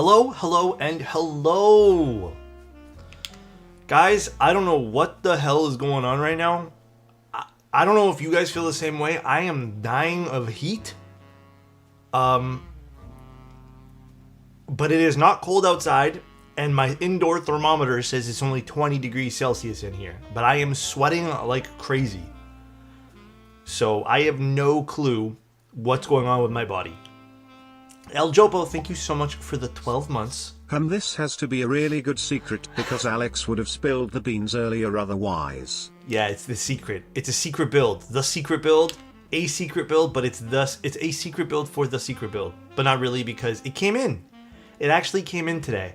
Hello, hello, and hello! Guys, I don't know what the hell is going on right now. I don't know if you guys feel the same way. I am dying of heat. But it is not cold outside, and my indoor thermometer says it's only 20 degrees Celsius in here. But I am sweating like crazy. So I have no clue what's going on with my body. El Jopo, thank you so much for the 12 months. This has to be a really good secret because Alex would have spilled the beans earlier otherwise. Yeah, it's the secret. It's a secret build. The secret build. A secret build, but it's a secret build for the secret build. But not really, because it came in. It actually came in today.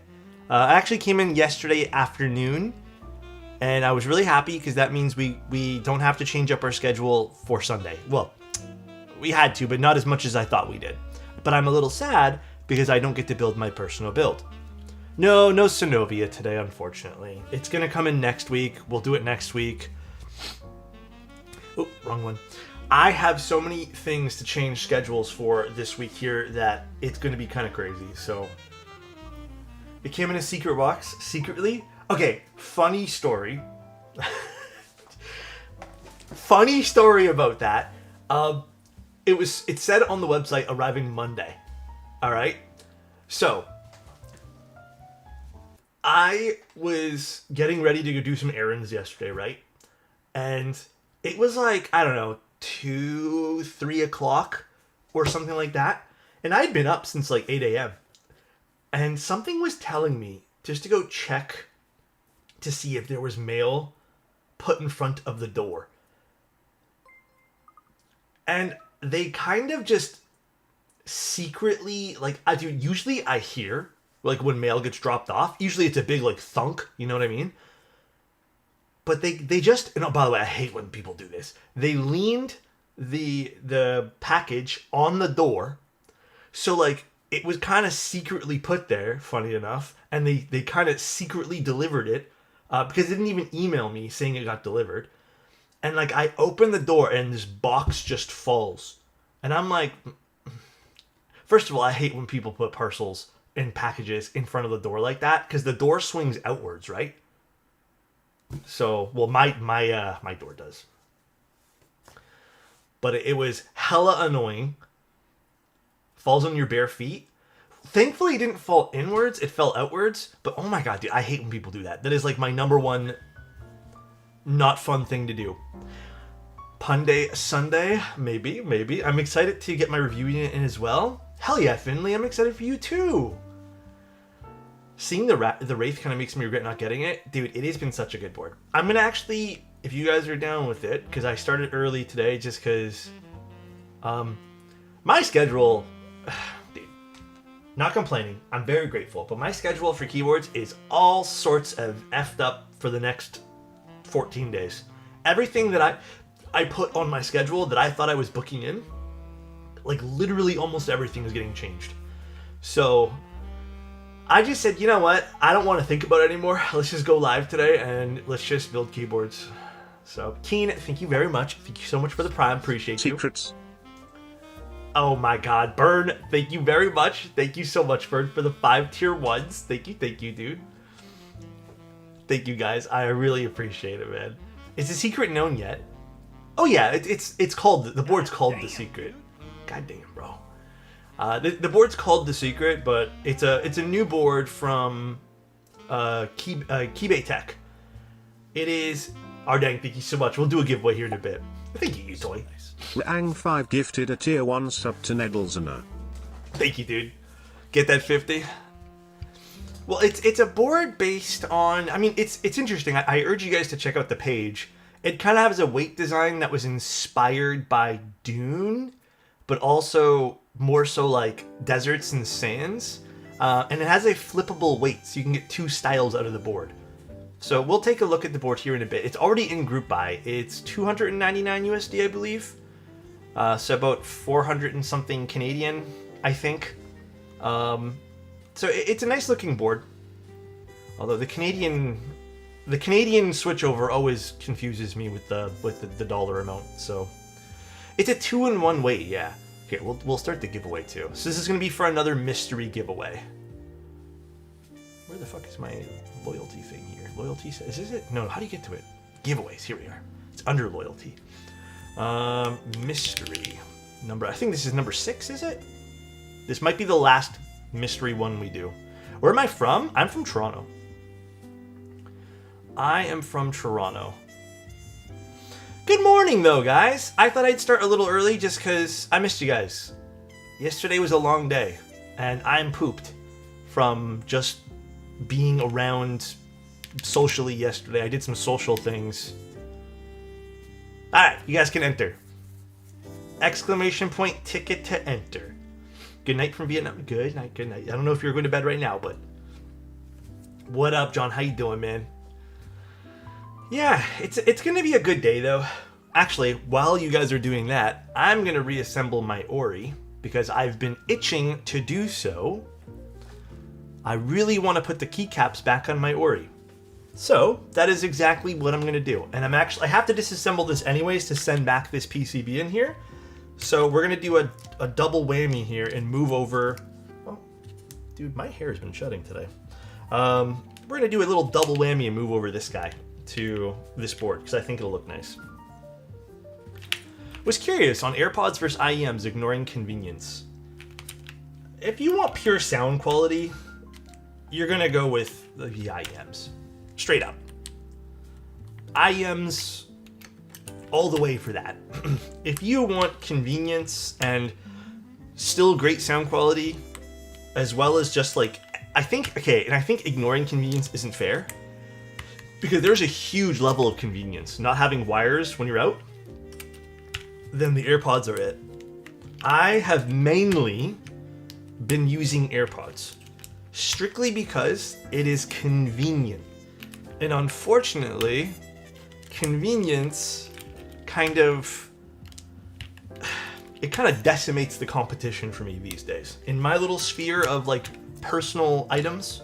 It actually came in yesterday afternoon. And I was really happy because that means we don't have to change up our schedule for Sunday. Well, we had to, but not as much as I thought we did. But I'm a little sad because I don't get to build my personal build. No Synovia today, unfortunately. It's going to come in next week. We'll do it next week. Oh, wrong one. I have so many things to change schedules for this week here that it's going to be kind of crazy. So it came in a secret box, secretly. Okay, funny story. Funny story about that. It said on the website arriving Monday. All right. So I was getting ready to go do some errands yesterday, right? And it was like, I don't know, 2, 3 o'clock or something like that. And I'd been up since like 8 a.m. And something was telling me just to go check to see if there was mail put in front of the door. And they kind of just secretly, like, usually I hear, like, when mail gets dropped off. Usually it's a big, like, thunk, you know what I mean? But they just, and oh, by the way, I hate when people do this. They leaned the package on the door, so, like, it was kind of secretly put there, funny enough, and they kind of secretly delivered it, because they didn't even email me saying it got delivered. And, like, I open the door, and this box just falls. And I'm like, first of all, I hate when people put parcels and packages in front of the door like that, because the door swings outwards, right? So, well, my door does. But it was hella annoying. Falls on your bare feet. Thankfully, it didn't fall inwards. It fell outwards. But, oh my god, dude, I hate when people do that. That is, like, my number one not fun thing to do. Punday Sunday, maybe. I'm excited to get my review in as well. Hell yeah, Finley, I'm excited for you too. Seeing the Wraith kind of makes me regret not getting it. Dude, it has been such a good board. I'm going to actually, if you guys are down with it, because I started early today just because my schedule, dude, not complaining, I'm very grateful, but my schedule for keyboards is all sorts of effed up for the next 14 days. Everything that I put on my schedule that I thought I was booking in, like literally almost everything is getting changed. So I just said, you know what? I don't want to think about it anymore. Let's just go live today and let's just build keyboards. So Keen, thank you very much. Thank you so much for the Prime. Appreciate you. Secrets. Oh my god. Burn, thank you very much. Thank you so much, Burn, for the 5 tier 1s. Thank you, dude. Thank you, guys. I really appreciate it, man. Is the secret known yet? Oh yeah, it's called, the board's called The Secret. God damn, bro. The board's called The Secret, but it's a new board from Keybay Tech. It is, Ardang, thank you so much. We'll do a giveaway here in a bit. Thank you, Toy. Ang5 gifted a tier 1 sub to Nedlesner. Thank you, dude. Get that 50. Well, it's a board based on, I mean, it's interesting. I urge you guys to check out the page. It kind of has a weight design that was inspired by Dune, but also more so like deserts and sands. And it has a flippable weight, so you can get 2 styles out of the board. So we'll take a look at the board here in a bit. It's already in group buy. It's 299 USD, I believe. So about 400 and something Canadian, I think. So it's a nice looking board. Although the Canadian switchover always confuses me with the dollar amount. So it's a 2-in-1 weight, yeah. Here, we'll start the giveaway too. So this is going to be for another mystery giveaway. Where the fuck is my loyalty thing here? Loyalty, is this it? No, how do you get to it? Giveaways, here we are. It's under loyalty. Mystery. Number, I think this is number 6, is it? This might be the last mystery one we do. Where am I from? I'm from Toronto. I am from Toronto. Good morning, though, guys. I thought I'd start a little early just because I missed you guys. Yesterday was a long day, and I'm pooped from just being around socially yesterday. I did some social things. Alright, you guys can enter. Exclamation point, ticket to enter. Good night from Vietnam. Good night, good night. I don't know if you're going to bed right now, but... What up, John? How you doing, man? Yeah, it's going to be a good day, though. Actually, while you guys are doing that, I'm going to reassemble my Ori, because I've been itching to do so. I really want to put the keycaps back on my Ori. So, that is exactly what I'm going to do. And I have to disassemble this anyways to send back this PCB in here. So we're going to do a double whammy here and move over... Oh, dude, my hair has been shedding today. We're going to do a little double whammy and move over this guy to this board because I think it'll look nice. Was curious on AirPods versus IEMs ignoring convenience. If you want pure sound quality, you're going to go with the IEMs. Straight up. IEMs all the way for that. If you want convenience and still great sound quality, as well as just like, I think ignoring convenience isn't fair, because there's a huge level of convenience. Not having wires when you're out, then the AirPods are it. I have mainly been using AirPods, strictly because it is convenient. And unfortunately, convenience kind of decimates the competition for me these days. In my little sphere of like personal items,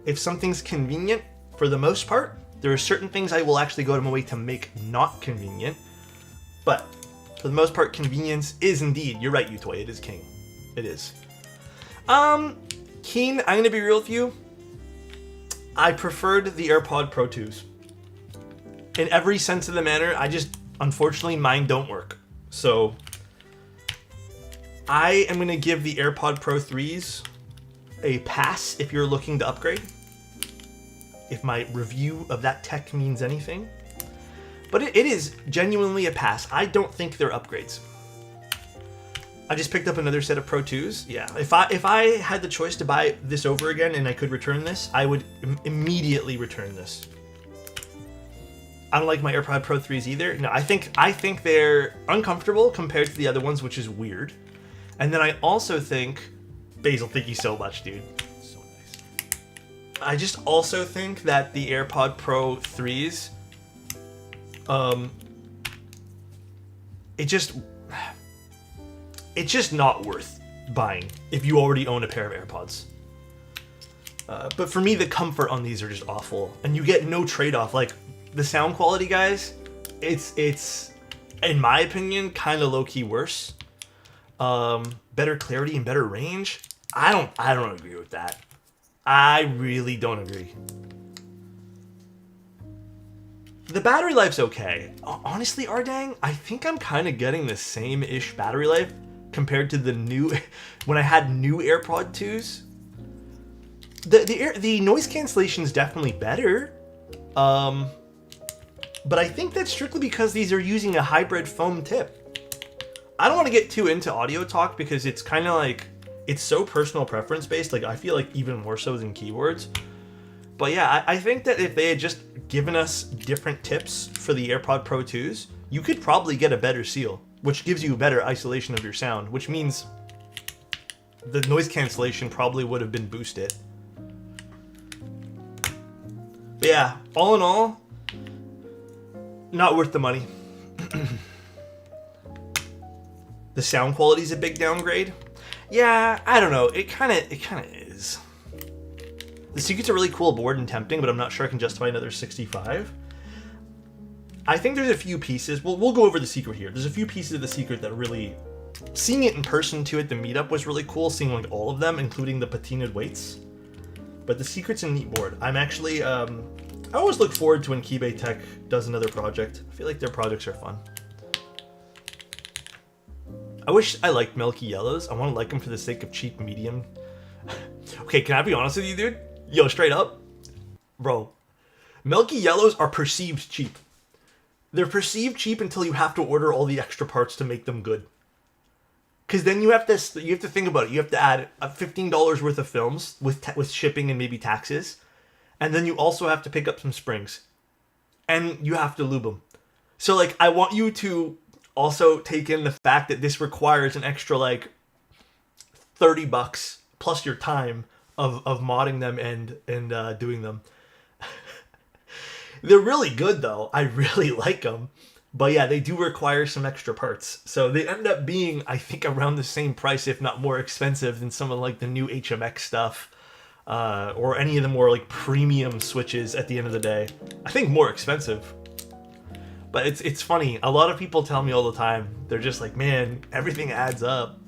if something's convenient, for the most part, there are certain things I will actually go to my way to make not convenient. But for the most part, convenience is indeed, you're right, Utoy, it is king. It is. Keen, I'm gonna be real with you. I preferred the AirPod Pro 2s. In every sense of the manner, unfortunately, mine don't work. So, I am going to give the AirPod Pro 3s a pass if you're looking to upgrade. If my review of that tech means anything. But it is genuinely a pass. I don't think they're upgrades. I just picked up another set of Pro 2s. Yeah, if I had the choice to buy this over again and I could return this, I would immediately return this. I don't like my AirPod Pro 3s either. No, I think they're uncomfortable compared to the other ones, which is weird. And then I also think, Basil, thank you so much, dude. So nice. I just also think that the AirPod Pro 3s, it's just not worth buying if you already own a pair of AirPods. But for me, the comfort on these are just awful, and you get no trade-off. Like the sound quality, guys, it's in my opinion kind of low-key worse. Better clarity and better range. I don't agree with that. I really don't agree. The battery life's okay. Honestly, Ardang, I think I'm kind of getting the same-ish battery life compared to the new, when I had new AirPod 2s. The noise cancellation is definitely better. But I think that's strictly because these are using a hybrid foam tip. I don't want to get too into audio talk because it's kind of like, it's so personal preference based. Like I feel like even more so than keyboards. But yeah, I think that if they had just given us different tips for the AirPod Pro 2s, you could probably get a better seal, which gives you better isolation of your sound, which means the noise cancellation probably would have been boosted. But yeah, all in all, not worth the money. The sound quality is a big downgrade. Yeah, I don't know. It kind of is. The Secret's a really cool board and tempting, but I'm not sure I can justify another 65. I think there's a few pieces. We'll go over the Secret here. There's a few pieces of the Secret that really, seeing it in person too at the meetup was really cool. Seeing like all of them, including the patinaed weights. But the Secret's a neat board. I'm actually, I always look forward to when Keyblade Tech does another project. I feel like their projects are fun. I wish I liked Milky Yellows. I want to like them for the sake of cheap medium. Okay, can I be honest with you, dude? Yo, straight up. Bro, Milky Yellows are perceived cheap. They're perceived cheap until you have to order all the extra parts to make them good. Because then you have to think about it. You have to add $15 worth of films with shipping and maybe taxes. And then you also have to pick up some springs. And you have to lube them. So, like, I want you to also take in the fact that this requires an extra, like, $30 plus your time of modding them and doing them. They're really good, though. I really like them. But yeah, they do require some extra parts. So they end up being, I think, around the same price, if not more expensive than some of like the new HMX stuff. Or any of the more like premium Switches at the end of the day. I think more expensive. But it's funny. A lot of people tell me all the time. They're just like, man, everything adds up.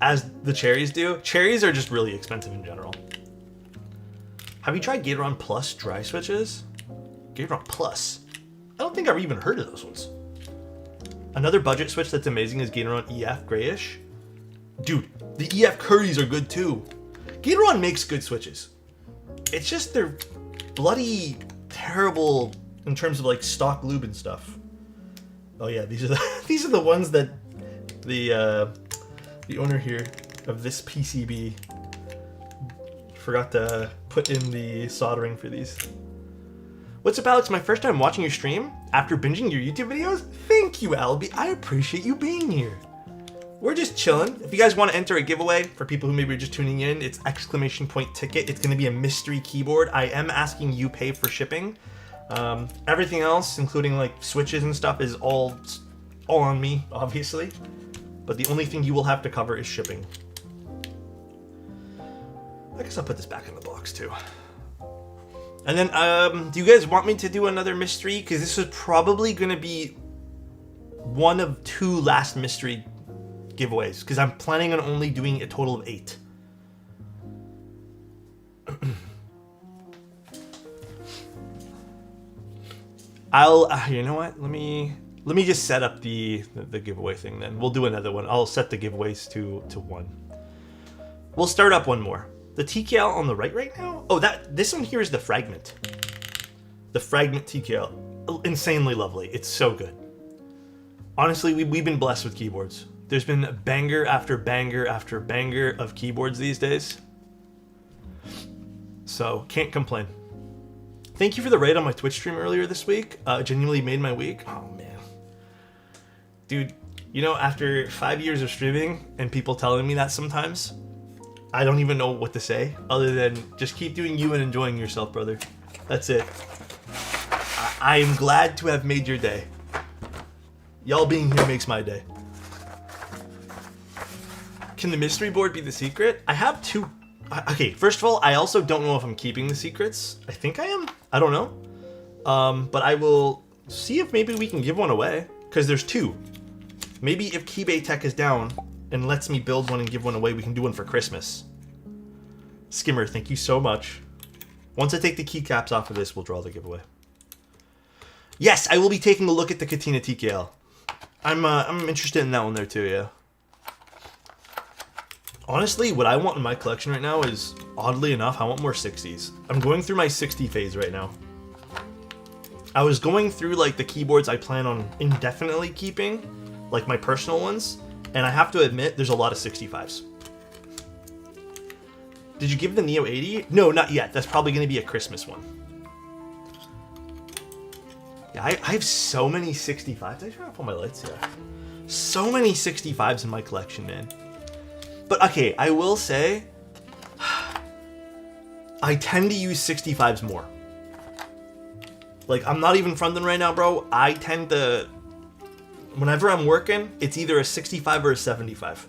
As the cherries do. Cherries are just really expensive in general. Have you tried Gatoron Plus dry switches? Gatoron Plus? I don't think I've even heard of those ones. Another budget switch that's amazing is Gatoron EF Grayish. Dude, the EF Curries are good too. Gatoron makes good switches. It's just they're bloody terrible in terms of like stock lube and stuff. Oh yeah, these are the ones that the owner here of this PCB forgot to put in the soldering for these. What's up, Alex? My first time watching your stream after binging your YouTube videos? Thank you, Albie. I appreciate you being here. We're just chilling. If you guys want to enter a giveaway for people who maybe are just tuning in, it's !ticket. It's going to be a mystery keyboard. I am asking you pay for shipping. Everything else, including like switches and stuff, is all on me, obviously. But the only thing you will have to cover is shipping. I guess I'll put this back in the box too. And then, do you guys want me to do another mystery? Because this is probably going to be one of 2 last mystery giveaways. Because I'm planning on only doing a total of 8. You know what? Let me just set up the giveaway thing then. We'll do another one. I'll set the giveaways to 1. We'll start up one more. The TKL on the right now? Oh, this one here is the Fragment. The Fragment TKL. Insanely lovely. It's so good. Honestly, we've been blessed with keyboards. There's been banger after banger after banger of keyboards these days. So, can't complain. Thank you for the raid on my Twitch stream earlier this week. Genuinely made my week. Oh, man. Dude, you know, after 5 years of streaming and people telling me that sometimes, I don't even know what to say other than just keep doing you and enjoying yourself, brother. That's it. I am glad to have made your day. Y'all being here makes my day. Can the mystery board be the secret? I have 2. Okay, first of all, I also don't know if I'm keeping the secrets. I think I am. I don't know. But I will see if maybe we can give one away. Because there's 2. Maybe if Keyblade Tech is down and lets me build one and give one away, we can do one for Christmas. Skimmer, thank you so much. Once I take the keycaps off of this, we'll draw the giveaway. Yes, I will be taking a look at the Katina TKL. I'm interested in that one there too, yeah. Honestly, what I want in my collection right now is, oddly enough, I want more 60s. I'm going through my 60 phase right now. I was going through like the keyboards I plan on indefinitely keeping, like my personal ones, and I have to admit, there's a lot of 65s. Did you give the Neo 80? No, not yet. That's probably going to be a Christmas one. Yeah, I have so many 65s. I should have put my lights here. So many 65s in my collection, man. But okay, I will say, I tend to use 65s more. Like, I'm not even fronting right now, bro. I tend to, whenever I'm working, it's either a 65 or a 75.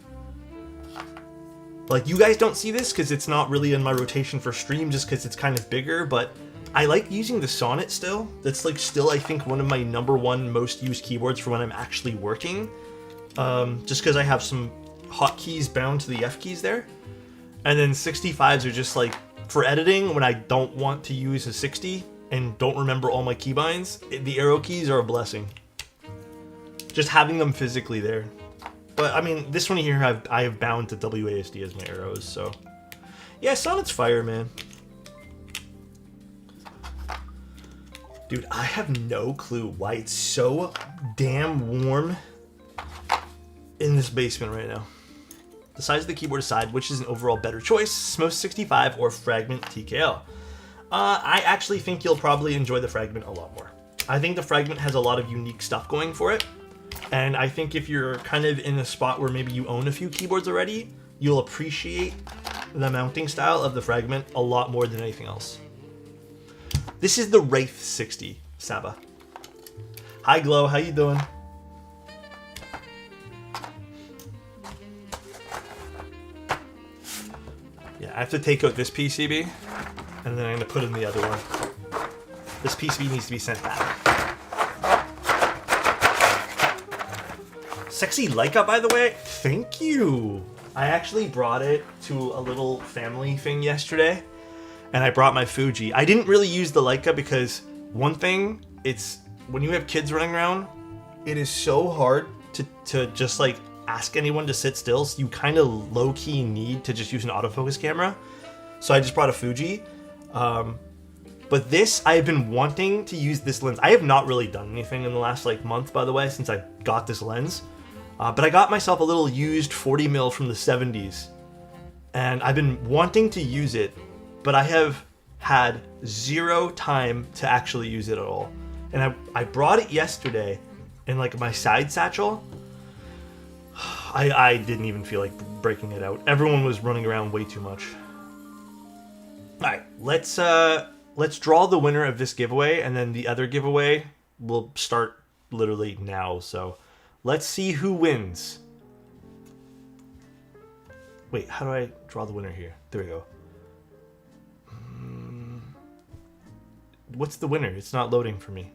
Like, you guys don't see this because it's not really in my rotation for stream just because it's kind of bigger, but I like using the Sonnet still. That's like still, I think, one of my #1 most used keyboards for when I'm actually working. Just because I have some hotkeys bound to the F keys there. And then 65s are just like for editing when I don't want to use a 60 and don't remember all my keybinds. The arrow keys are a blessing. Just having them physically there. But I mean, this one here I have bound to WASD as my arrows, so. Yeah, Sonnet's fire, man. Dude, I have no clue why it's so damn warm in this basement right now. The size of the keyboard aside, which is an overall better choice, Smos 65 or Fragment TKL? I actually think you'll probably enjoy the Fragment a lot more. I think the Fragment has a lot of unique stuff going for it. And I think if you're kind of in a spot where maybe you own a few keyboards already, you'll appreciate the mounting style of the Fragment a lot more than anything else. This is the Wraith 60, Saba. Hi Glow, how you doing? Yeah, I have to take out this PCB, and then I'm gonna put in the other one. This PCB needs to be sent back. Sexy Leica, by the way, thank you. I actually brought it to a little family thing yesterday, and I brought my Fuji. I didn't really use the Leica because one thing, it's when you have kids running around, it is so hard to just like ask anyone to sit still. So you kind of low-key need to just use an autofocus camera. So I just brought a Fuji. But this, I have been wanting to use this lens. I have not really done anything in the last like month, by the way, since I got this lens. But I got myself a little used 40mm from the 70s. And I've been wanting to use it, but I have had zero time to actually use it at all. And I brought it yesterday in like my side satchel. I didn't even feel like breaking it out. Everyone was running around way too much. Alright, let's draw the winner of this giveaway, and then the other giveaway will start literally now, so let's see who wins. Wait, how do I draw the winner here? There we go. What's the winner? It's not loading for me.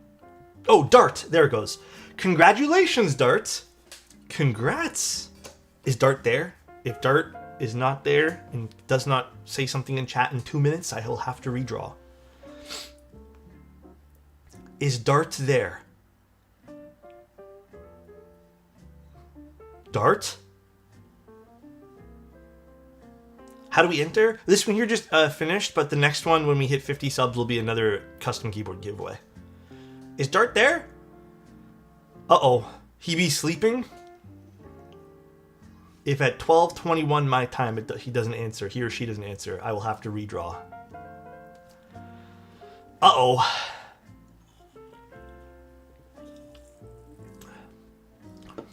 Oh, Dart! There it goes. Congratulations, Dart! Congrats! Is Dart there? If Dart is not there and does not say something in chat in 2 minutes, I will have to redraw. Is Dart there? Dart? How do we enter? This one here just finished, but the next one when we hit 50 subs will be another custom keyboard giveaway. Is Dart there? Uh-oh. He be sleeping? If at 12:21 my time he doesn't answer, he or she doesn't answer, I will have to redraw. Uh-oh.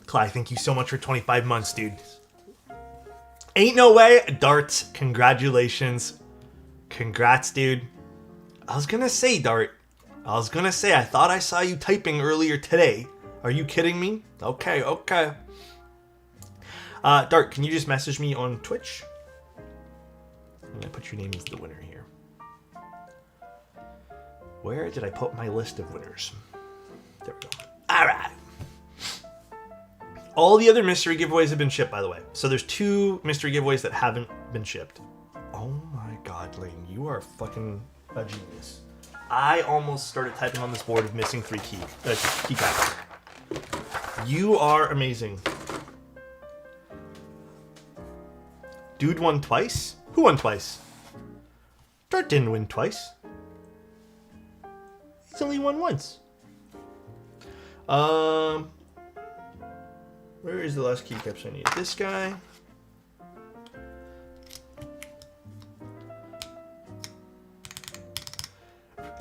Clyde, thank you so much for 25 months, dude. Ain't no way. Dart, congratulations. Congrats, dude. I was gonna say, Dart. I thought I saw you typing earlier today. Are you kidding me? Okay, okay. Dart, can you just message me on Twitch? I'm gonna put your name as the winner here. Where did I put my list of winners? There we go. Alright. All the other mystery giveaways have been shipped, by the way. So there's 2 mystery giveaways that haven't been shipped. Oh my god, Lane, you are fucking a genius. I almost started typing on this board of missing 3 keycaps. You are amazing. Dude won twice? Who won twice? Dart didn't win twice. He's only won once. Where is the last keycaps I need? This guy.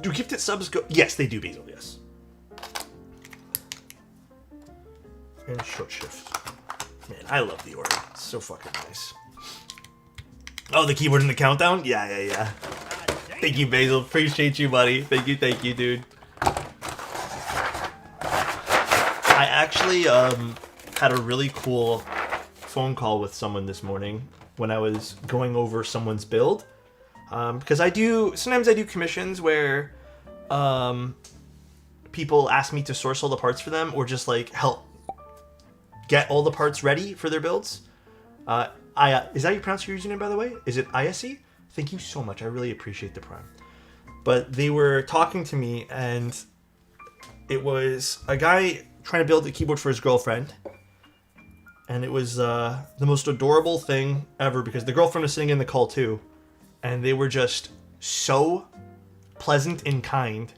Do gifted subs go? Yes, they do, Basil, yes. And short shift. Man, I love the order. It's so fucking nice. Oh, the keyboard in the countdown? Yeah. Thank you, Basil. Appreciate you, buddy. Thank you, dude. I actually had a really cool phone call with someone this morning when I was going over someone's build. Because sometimes I do commissions where people ask me to source all the parts for them or just like help get all the parts ready for their builds. Is that you pronounce your username, by the way? Is it ISE? Thank you so much. I really appreciate the Prime. But they were talking to me, and it was a guy trying to build a keyboard for his girlfriend. And it was the most adorable thing ever, because the girlfriend was sitting in the call too. And they were just so pleasant and kind.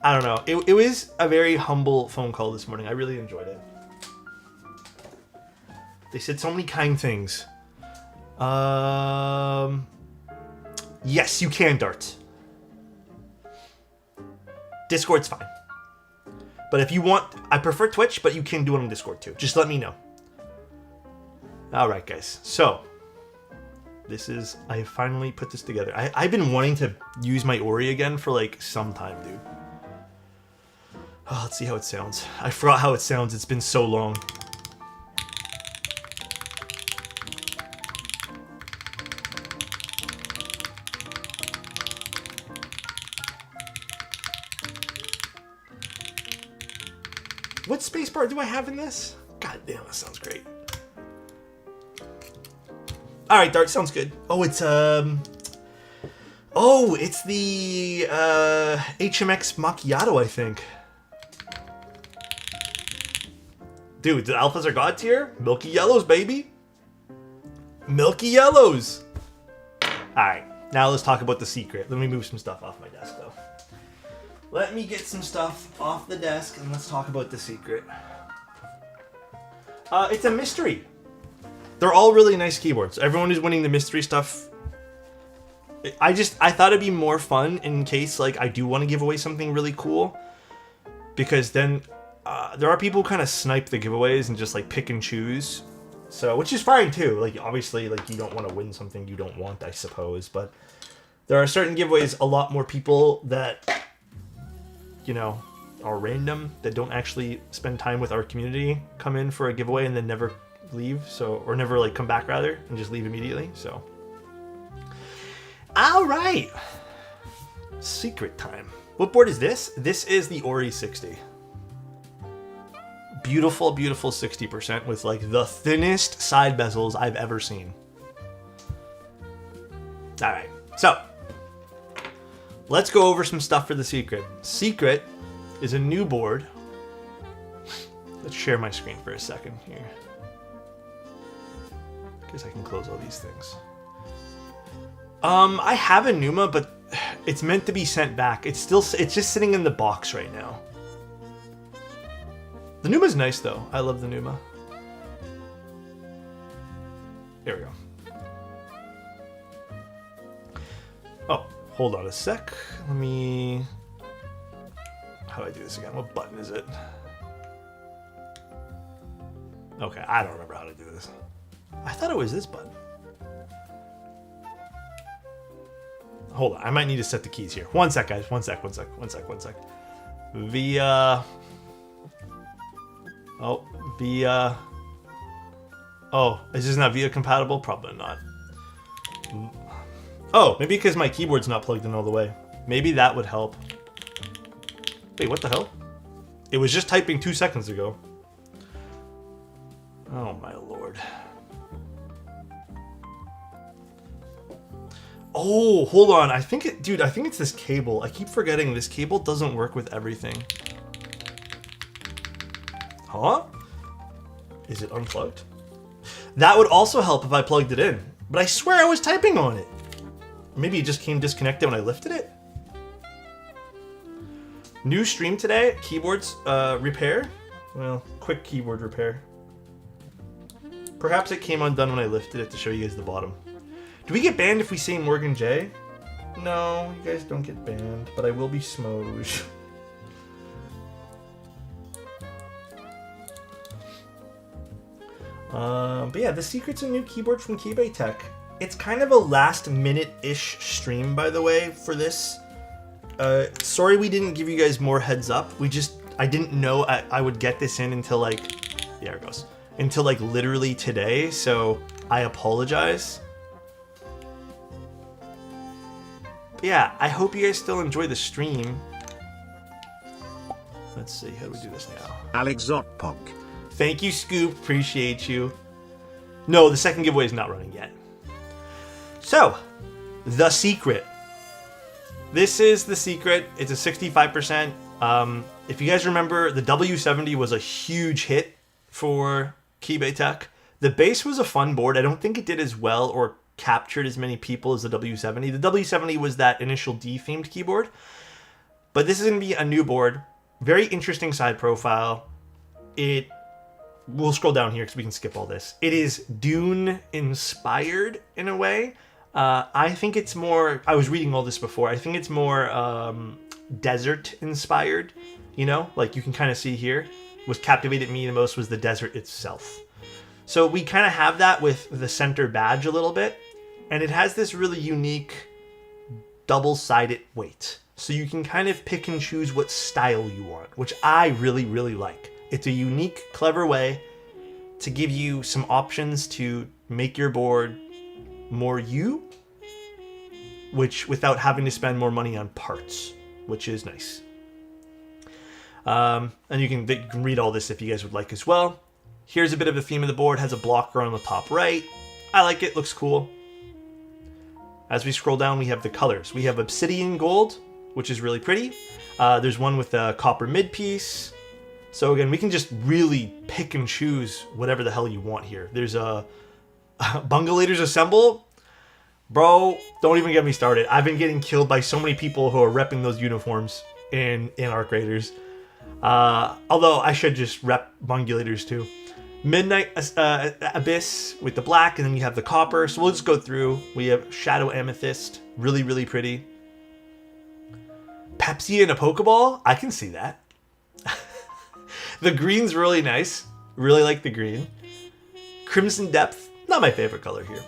I don't know. It was a very humble phone call this morning. I really enjoyed it. They said so many kind things. Yes, you can, Dart. Discord's fine. But if you want, I prefer Twitch, but you can do it on Discord too. Just let me know. Alright, guys. So, I finally put this together. I've been wanting to use my Ori again for like some time, dude. Oh, let's see how it sounds. I forgot how it sounds. It's been so long. What spacebar do I have in this? God damn, that sounds great. All right, Dart, sounds good. Oh, it's it's the HMX Macchiato, I think. Dude, the alphas are god tier. Milky yellows, baby. Milky yellows. All right, now let's talk about the secret. Let me move some stuff off my desk, though. Let me get some stuff off the desk, and let's talk about the secret. It's a mystery. They're all really nice keyboards. Everyone who's winning the mystery stuff. I thought it'd be more fun in case like I do want to give away something really cool, because then there are people who kind of snipe the giveaways and just like pick and choose. So, which is fine too. Like obviously, like you don't want to win something you don't want, I suppose. But there are certain giveaways. A lot more people that, you know, are random, that don't actually spend time with our community, come in for a giveaway and then never leave, so, or never like come back rather, and just leave immediately. So, all right, secret time. What board is this? This is the Ori 60. Beautiful, beautiful 60% with like the thinnest side bezels I've ever seen. All right, so let's go over some stuff for the secret. Secret is a new board. Let's share my screen for a second here. Guess I can close all these things. I have a Numa, but it's meant to be sent back. It's just sitting in the box right now. The Numa's nice though. I love the Numa. There we go. Oh, hold on a sec. Let me... How do I do this again? What button is it? Okay, I don't remember how to do this. I thought it was this button. Hold on, I might need to set the keys here. One sec, guys. One sec. Via... Oh, via... Oh, is this not via compatible? Probably not. Oh, maybe because my keyboard's not plugged in all the way. Maybe that would help. Wait, what the hell? It was just typing 2 seconds ago. Oh my lord. Oh, hold on. I think it's this cable. I keep forgetting this cable doesn't work with everything. Huh? Is it unplugged? That would also help if I plugged it in. But I swear I was typing on it. Maybe it just came disconnected when I lifted it? New stream today, keyboards repair. Well, quick keyboard repair. Perhaps it came undone when I lifted it to show you guys the bottom. Do we get banned if we say Morgan J? No, you guys don't get banned, but I will be smoosh. But yeah, the secret's a new keyboard from Keybay Tech. It's kind of a last minute-ish stream, by the way, for this. Sorry we didn't give you guys more heads up. I didn't know I would get this in until like, there it goes. Until like literally today, so I apologize. But yeah, I hope you guys still enjoy the stream. Let's see, how do we do this now? Alexotos. Thank you, Scoop. Appreciate you. No, the second giveaway is not running yet. So, the secret. This is the secret. It's a 65%. If you guys remember, the W70 was a huge hit for Keybay Tech. The base was a fun board. I don't think it did as well or captured as many people as the W70. The W70 was that initial D-themed keyboard. But this is going to be a new board. Very interesting side profile. We'll scroll down here because we can skip all this. It is Dune-inspired in a way. I think it's more... I was reading all this before. I think it's more desert-inspired. You know? Like you can kind of see here. What captivated me the most was the desert itself. So we kind of have that with the center badge a little bit. And it has this really unique double-sided weight. So you can kind of pick and choose what style you want, which I really, really like. It's a unique, clever way to give you some options to make your board more you, which without having to spend more money on parts, which is nice. And you can read all this if you guys would like as well. Here's a bit of the theme of the board. It has a blocker on the top right. I like it. Looks cool. As we scroll down, we have the colors. We have obsidian gold, which is really pretty. There's one with a copper mid piece. So again, we can just really pick and choose whatever the hell you want here. There's a Bungalators Assemble. Bro, don't even get me started. I've been getting killed by so many people who are repping those uniforms in Arc Raiders. Although I should just rep Bungalators too. Midnight Abyss with the black, and then you have the copper. So we'll just go through. We have Shadow Amethyst. Really, really pretty. Pepsi in a Pokeball? I can see that. The green's really nice. Really like the green. Crimson Depth. Not my favorite color here.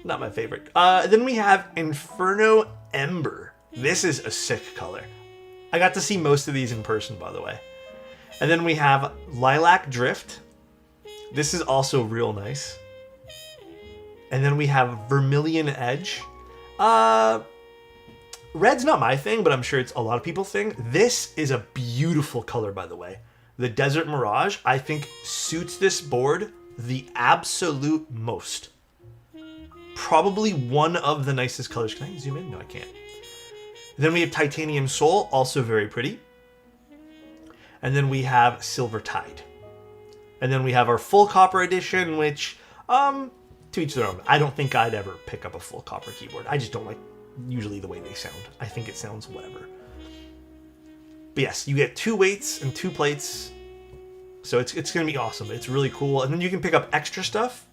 Not my favorite. Then we have Inferno Ember. This is a sick color. I got to see most of these in person, by the way. And then we have Lilac Drift. This is also real nice. And then we have Vermilion Edge. Red's not my thing, but I'm sure it's a lot of people's thing. This is a beautiful color, by the way. The Desert Mirage, I think, suits this board the absolute most. Probably one of the nicest colors. Can I zoom in? No, I can't. Then we have Titanium Soul, also very pretty. And then we have Silver Tide. And then we have our full copper edition, which, to each their own. I don't think I'd ever pick up a full copper keyboard. I just don't like usually the way they sound. I think it sounds whatever. But yes, you get 2 weights and 2 plates. So it's going to be awesome. It's really cool. And then you can pick up extra stuff.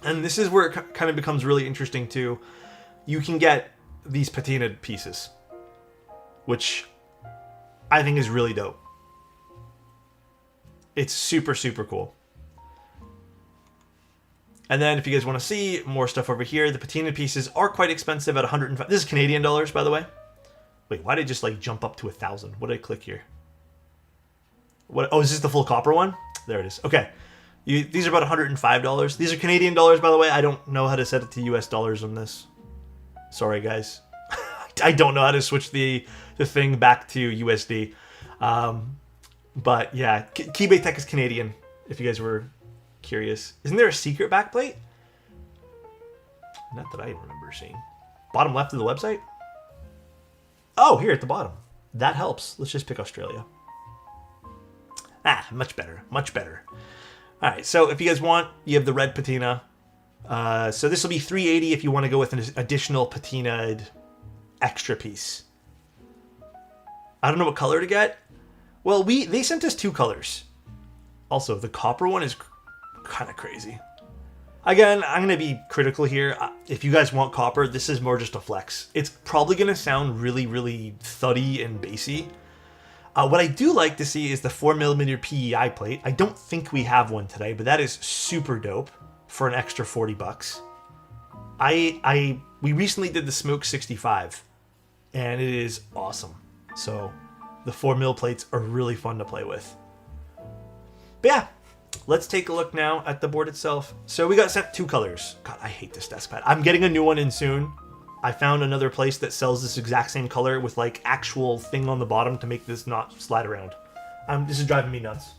And this is where it kind of becomes really interesting too. You can get these patinaed pieces, which I think is really dope. It's super, super cool. And then if you guys want to see more stuff over here, the patina pieces are quite expensive at 105. This is Canadian dollars, by the way. Wait, why did it just like jump up to 1,000? What did I click here? What? Oh, is this the full copper one? There it is. Okay. These are about $105. These are Canadian dollars, by the way. I don't know how to set it to US dollars on this. Sorry, guys. I don't know how to switch the thing back to USD. But yeah, Keybay Tech is Canadian, if you guys were curious. Isn't there a secret backplate? Not that I remember seeing. Bottom left of the website? Oh, here at the bottom. That helps. Let's just pick Australia. Ah, much better. Much better. All right, so if you guys want, you have the red patina. So this will be $380 if you want to go with an additional patinaed extra piece. I don't know what color to get. Well, they sent us 2 colors. Also, the copper one is kind of crazy. Again, I'm going to be critical here. If you guys want copper, this is more just a flex. It's probably going to sound really, really thuddy and bassy. What I do like to see is the 4mm PEI plate. I don't think we have one today, but that is super dope for an extra $40. We recently did the Smoke 65, and it is awesome. So the 4mm plates are really fun to play with. But yeah, let's take a look now at the board itself. So we got sent 2 colors. God, I hate this desk pad. I'm getting a new one in soon. I found another place that sells this exact same color with like actual thing on the bottom to make this not slide around. This is driving me nuts.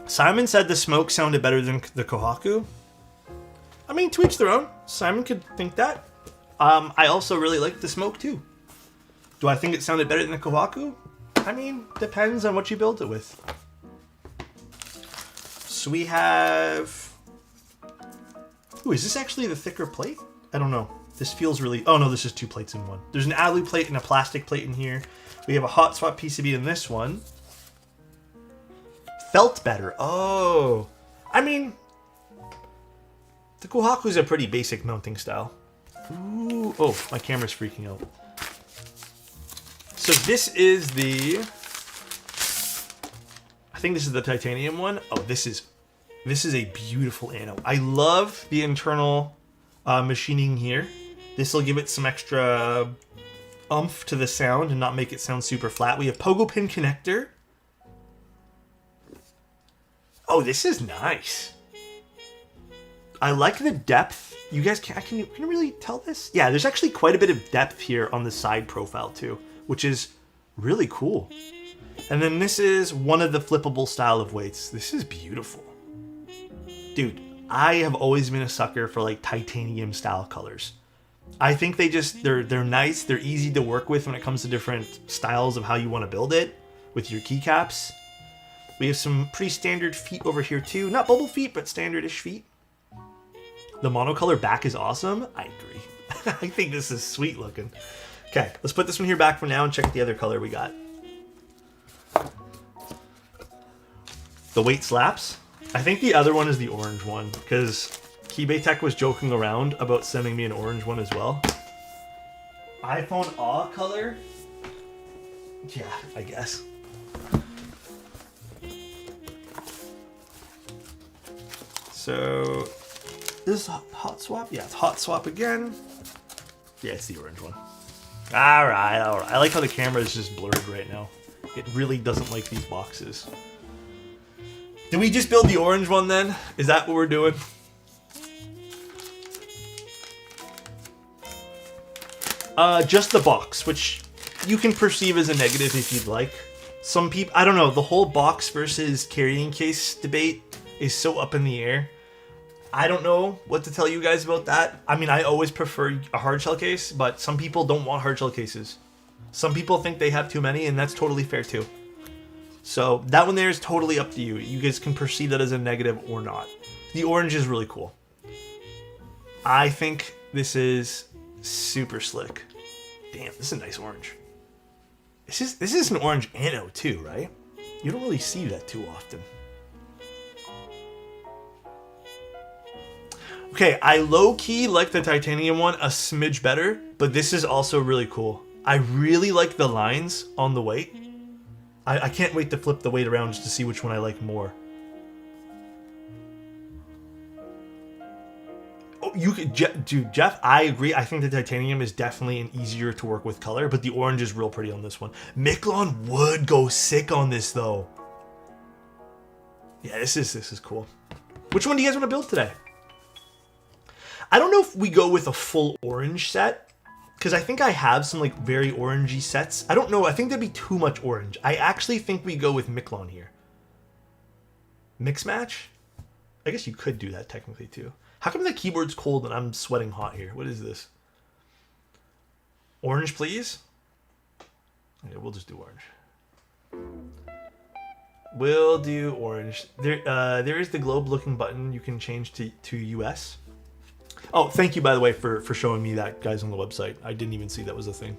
Simon said the smoke sounded better than the Kohaku. I mean, to each their own. Simon could think that. I also really like the smoke too. Do I think it sounded better than the Kohaku? I mean, depends on what you build it with. So we have... Ooh, is this actually the thicker plate? I don't know. This feels really... Oh no, this is 2 plates in one. There's an alu plate and a plastic plate in here. We have a hot swap PCB in this one. Felt better. Oh. I mean... The Kohaku's a pretty basic mounting style. Ooh. Oh, my camera's freaking out. So this is the... I think this is the titanium one. Oh, this is a beautiful anode. I love the internal machining here. This will give it some extra oomph to the sound and not make it sound super flat. We have pogo pin connector. Oh, this is nice. I like the depth. You guys can you really tell this? Yeah, there's actually quite a bit of depth here on the side profile too, which is really cool. And then this is one of the flippable style of weights. This is beautiful. Dude, I have always been a sucker for like titanium style colors. I think they're nice, they're easy to work with when it comes to different styles of how you want to build it with your keycaps. We have some pretty standard feet over here too. Not bubble feet, but standard-ish feet. The monocolor back is awesome. I agree. I think this is sweet looking. Okay, let's put this one here back for now and check the other color we got. The weight slaps. I think the other one is the orange one because Keybay Tech was joking around about sending me an orange one as well. iPhone Awe color? Yeah, I guess. So, this is hot swap? Yeah, it's hot swap again. Yeah, it's the orange one. Alright, alright. I like how the camera is just blurred right now. It really doesn't like these boxes. Did we just build the orange one then? Is that what we're doing? Just the box, which you can perceive as a negative if you'd like. Some people, I don't know, the whole box versus carrying case debate is so up in the air. I don't know what to tell you guys about that. I mean, I always prefer a hard shell case, but some people don't want hard shell cases. Some people think they have too many, and that's totally fair too. So that one there is totally up to you. You guys can perceive that as a negative or not. The orange is really cool. I think this is super slick. Damn, this is a nice orange. This is an orange anode too, right? You don't really see that too often. Okay, I low-key like the titanium one a smidge better, but this is also really cool. I really like the lines on the weight. I can't wait to flip the weight around just to see which one I like more. Oh, you could, dude, Jeff, I agree. I think the titanium is definitely an easier to work with color, but the orange is real pretty on this one. Miklon would go sick on this though. Yeah, this is cool. Which one do you guys want to build today? I don't know if we go with a full orange set, because I think I have some like very orangey sets. I don't know. I think there'd be too much orange. I actually think we go with Miklon here. Mix match? I guess you could do that technically too. How come the keyboard's cold and I'm sweating hot here? What is this? Orange, please? Okay, we'll just do orange. We'll do orange. There is the globe-looking button you can change to US. Oh, thank you, by the way, for showing me that, guys, on the website. I didn't even see that was a thing.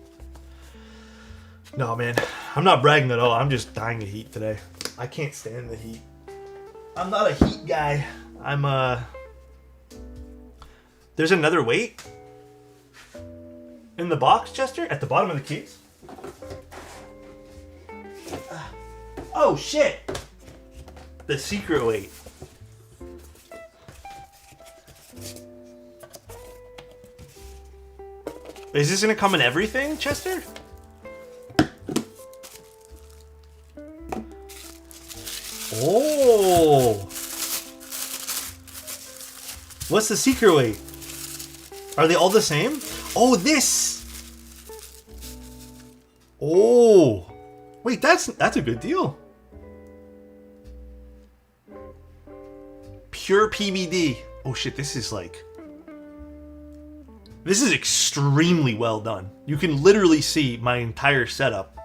No, man. I'm not bragging at all. I'm just dying of heat today. I can't stand the heat. I'm not a heat guy. There's another weight in the box, Chester, at the bottom of the case. Oh, shit. The secret weight. Is this gonna come in everything, Chester? Oh! What's the secret weight? Are they all the same? Oh, this! Oh! Wait, that's a good deal. pure PVD. Oh shit, this is extremely well done. You can literally see my entire setup.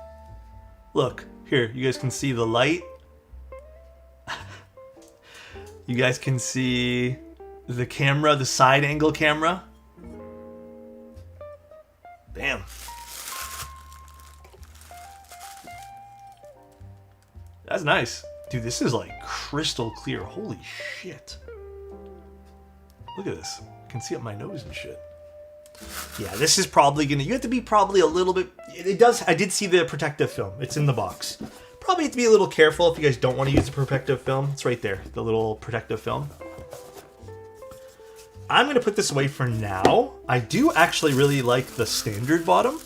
Look, here, you guys can see the light. You guys can see the camera, the side angle camera. Bam. That's nice. Dude, this is like crystal clear. Holy shit. Look at this. I can see up my nose and shit. Yeah, this is probably gonna... You have to be probably a little bit... It does... I did see the protective film. It's in the box. Probably have to be a little careful if you guys don't want to use the protective film. It's right there. The little protective film. I'm going to put this away for now. I do actually really like the standard bottom.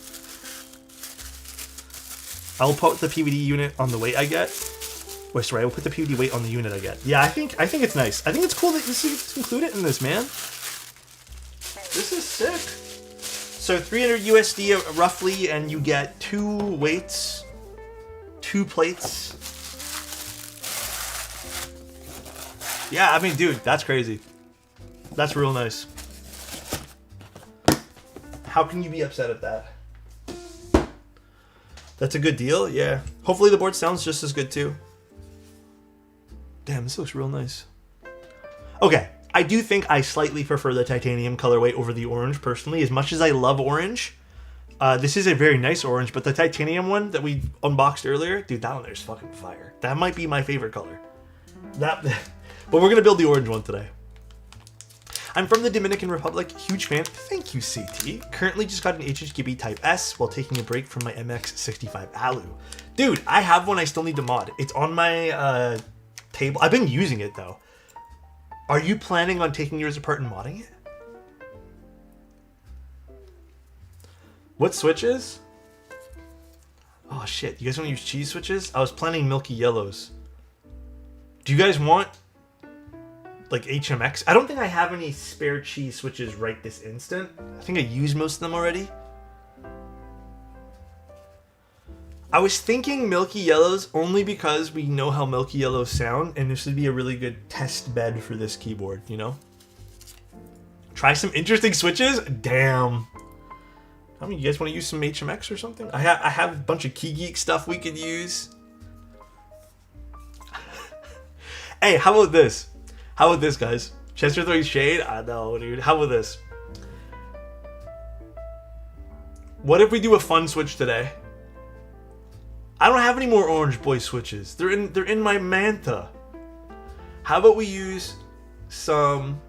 I'll put the PVD unit on the weight I get. Wait, sorry, I will put the PVD weight on the unit I get. Yeah, I think it's nice. I think it's cool that this is included in this, man. This is sick. So 300 USD roughly, and you get 2 weights, 2 plates. Yeah, I mean, dude, that's crazy. That's real nice. How can you be upset at that? That's a good deal, yeah. Hopefully the board sounds just as good too. Damn, this looks real nice. Okay, I do think I slightly prefer the titanium colorway over the orange personally. As much as I love orange, this is a very nice orange, but the titanium one that we unboxed earlier, dude, that one there's fucking fire. That might be my favorite color. But we're gonna build the orange one today. I'm from the Dominican Republic, huge fan. Thank you, CT. Currently just got an HHGB Type S while taking a break from my MX65 Alu. Dude, I have one I still need to mod. It's on my table. I've been using it though. Are you planning on taking yours apart and modding it? What switches? Oh shit, you guys want to use cheese switches? I was planning milky yellows. Do you guys want like HMX? I don't think I have any spare cheese switches right this instant. I think I used most of them already. I was thinking milky yellows only because we know how milky yellows sound, and this would be a really good test bed for this keyboard, you know? Try some interesting switches? Damn. I mean, you guys want to use some HMX or something? I have a bunch of Key Geek stuff we could use. Hey, how about this? How about this, guys? Chester throwing shade? I know, dude. How about this? What if we do a fun switch today? I don't have any more Orange Boy switches. They're in my Manta. How about we use some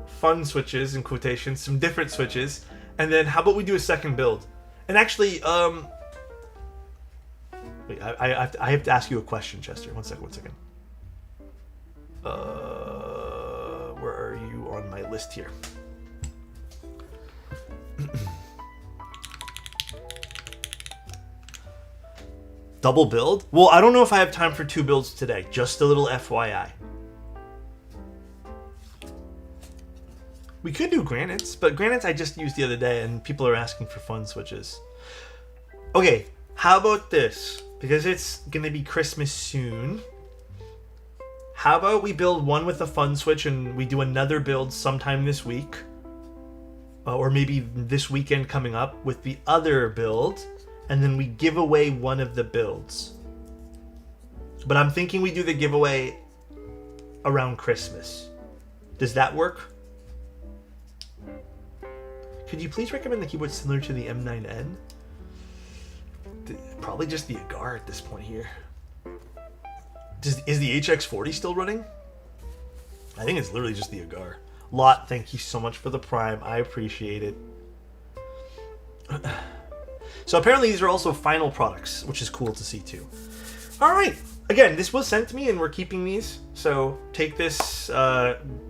fun switches, in quotations, some different switches, and then how about we do a second build? And actually, wait, I have to ask you a question, Chester. One second. Where are you on my list here? Double build? Well, I don't know if I have time for 2 builds today. Just a little FYI. We could do granites, but granites I just used the other day and people are asking for fun switches. Okay, how about this? Because it's gonna be Christmas soon. How about we build one with a fun switch and we do another build sometime this week? Or maybe this weekend coming up with the other build. And then we give away one of the builds. But I'm thinking we do the giveaway around Christmas. Does that work? Could you please recommend the keyboard similar to the M9N? Probably just the Agar at this point here. Is the HX40 still running? I think it's literally just the Agar. Lot, thank you so much for the Prime. I appreciate it. So apparently these are also final products, which is cool to see too. All right. Again, this was sent to me and we're keeping these. So take this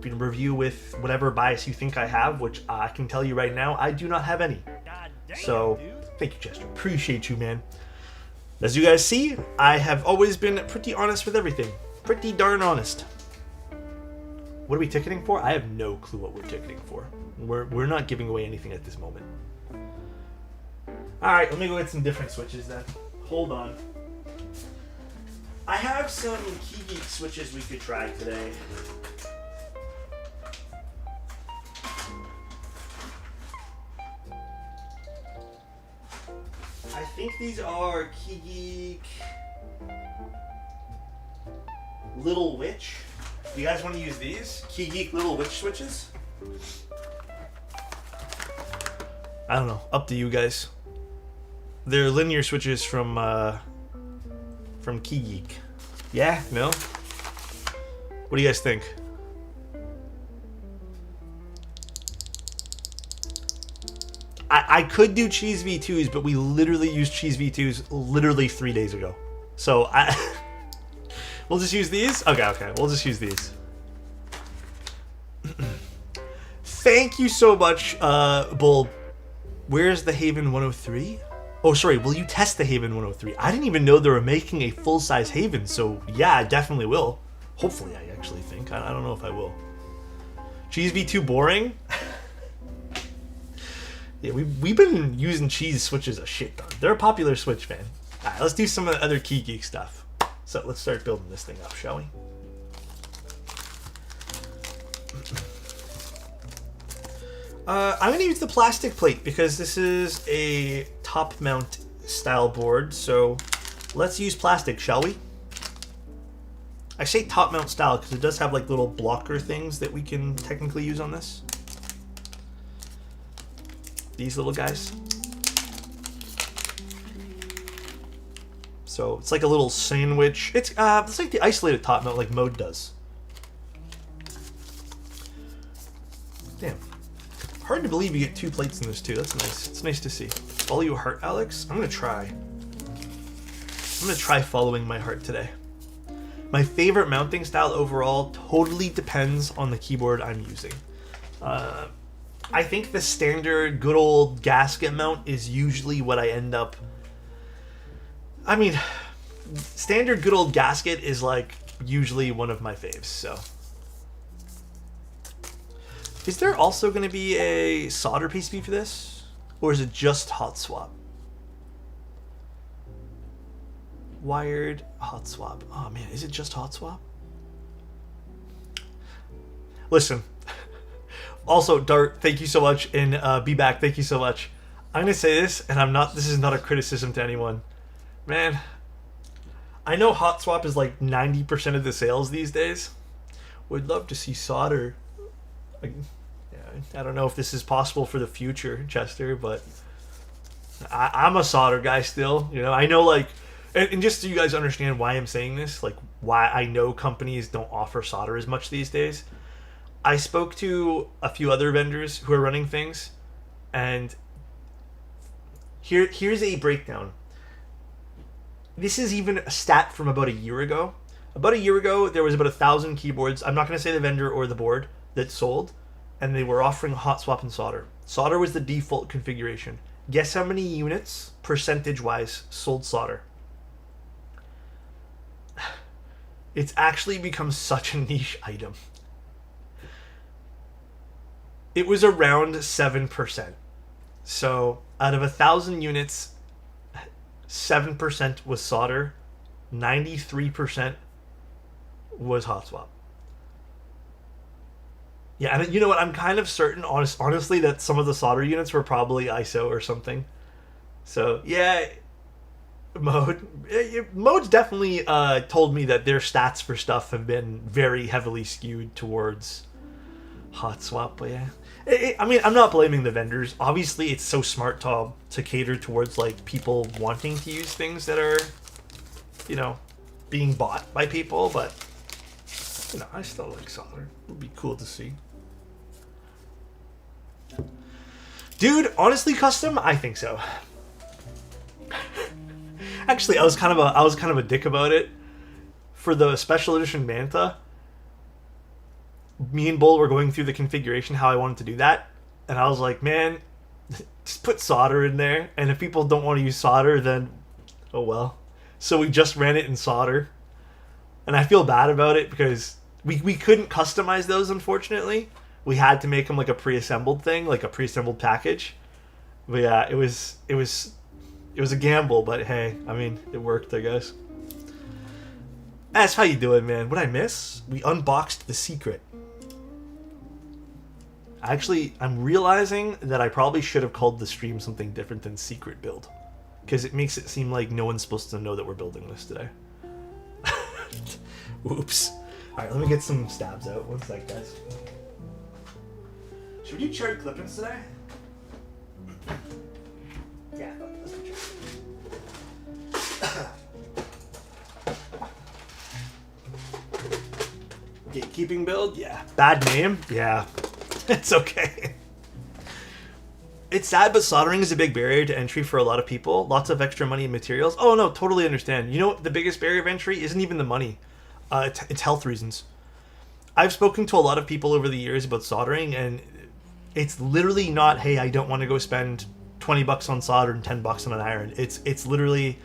review with whatever bias you think I have, which I can tell you right now, I do not have any. So thank you, Chester. Appreciate you, man. As you guys see, I have always been pretty honest with everything. Pretty darn honest. What are we ticketing for? I have no clue what we're ticketing for. We're not giving away anything at this moment. Alright, let me go get some different switches then. Hold on. I have some Key Geek switches we could try today. think these are Key Geek Little Witch. Do you guys want to use these? Key Geek Little Witch switches? I don't know. Up to you guys. They're linear switches from Key Geek. Yeah? No? What do you guys think? I could do Cheese V2s, but we literally used Cheese V2s literally 3 days ago. So we'll just use these? Okay. We'll just use these. Thank you so much, Bull. Where's the Haven 103? Oh, sorry. Will you test the Haven 103? I didn't even know they were making a full-size Haven, so yeah, I definitely will. Hopefully, I actually think. I don't know if I will. Cheese V2 boring? Yeah, we've been using cheese switches a shit ton. They're a popular switch, man. Alright, let's do some of the other Key Geek stuff. So let's start building this thing up, shall we? I'm going to use the plastic plate because this is a top mount style board. So let's use plastic, shall we? I say top mount style because it does have like little blocker things that we can technically use on this. These little guys. So it's like a little sandwich. It's like the isolated top mount like Mode does. Damn. Hard to believe you get 2 plates in this too. That's nice. It's nice to see. Follow your heart, Alex? I'm gonna try following my heart today. My favorite mounting style overall totally depends on the keyboard I'm using. I think the standard good old gasket mount is usually what I end up... I mean, standard good old gasket is like usually one of my faves, so... Is there also going to be a solder PCB for this? Or is it just hot swap? Wired hot swap. Oh man, is it just hot swap? Listen. Also, Dart, thank you so much, and Be Back, thank you so much. I'm gonna say this, and this is not a criticism to anyone. Man, I know hot swap is like 90% of the sales these days. Would love to see solder. I don't know if this is possible for the future, Chester, but I'm a solder guy still. You know, I know like, and just so you guys understand why I'm saying this, like why I know companies don't offer solder as much these days. I spoke to a few other vendors who are running things, and here's a breakdown. This is even a stat from about a year ago. About a year ago, there was about 1,000 keyboards. I'm not going to say the vendor or the board that sold, and they were offering hot swap and solder. Solder was the default configuration. Guess how many units, percentage-wise, sold solder? It's actually become such a niche item. It was around 7%. So out of 1,000 units, 7% was solder, 93% was hot swap. Yeah, and you know what? I'm kind of certain, honestly, that some of the solder units were probably ISO or something. So yeah, Mode's definitely told me that their stats for stuff have been very heavily skewed towards hot swap. But yeah, I mean, I'm not blaming the vendors. Obviously, it's so smart to cater towards like people wanting to use things that are, you know, being bought by people. But you know, I still like solder. It would be cool to see. Dude, honestly, custom? I think so. Actually, I was kind of a dick about it. For the special edition Manta, me and Bull were going through the configuration how I wanted to do that, and I was like, man, just put solder in there, and if people don't want to use solder, then oh well. So we just ran it in solder, and I feel bad about it because we couldn't customize those, unfortunately. We had to make them like a pre-assembled thing, like a pre-assembled package. But yeah, it was a gamble, but hey, I mean, it worked, I guess. That's how you do it, man. What I miss? We unboxed the secret. Actually, I'm realizing that I probably should have called the stream something different than secret build. because it makes it seem like no one's supposed to know that we're building this today. Oops. Alright, let me get some stabs out. One sec, guys. Should we do cherry clippings today? Yeah, let's do cherry. Gatekeeping build? Yeah. Bad name? Yeah. It's okay. It's sad, but soldering is a big barrier to entry for a lot of people. Lots of extra money and materials. Oh, no, totally understand. You know, the biggest barrier of entry isn't even the money. It's health reasons. I've spoken to a lot of people over the years about soldering, and it's literally not, hey, I don't want to go spend 20 bucks on solder and 10 bucks on an iron. It's literally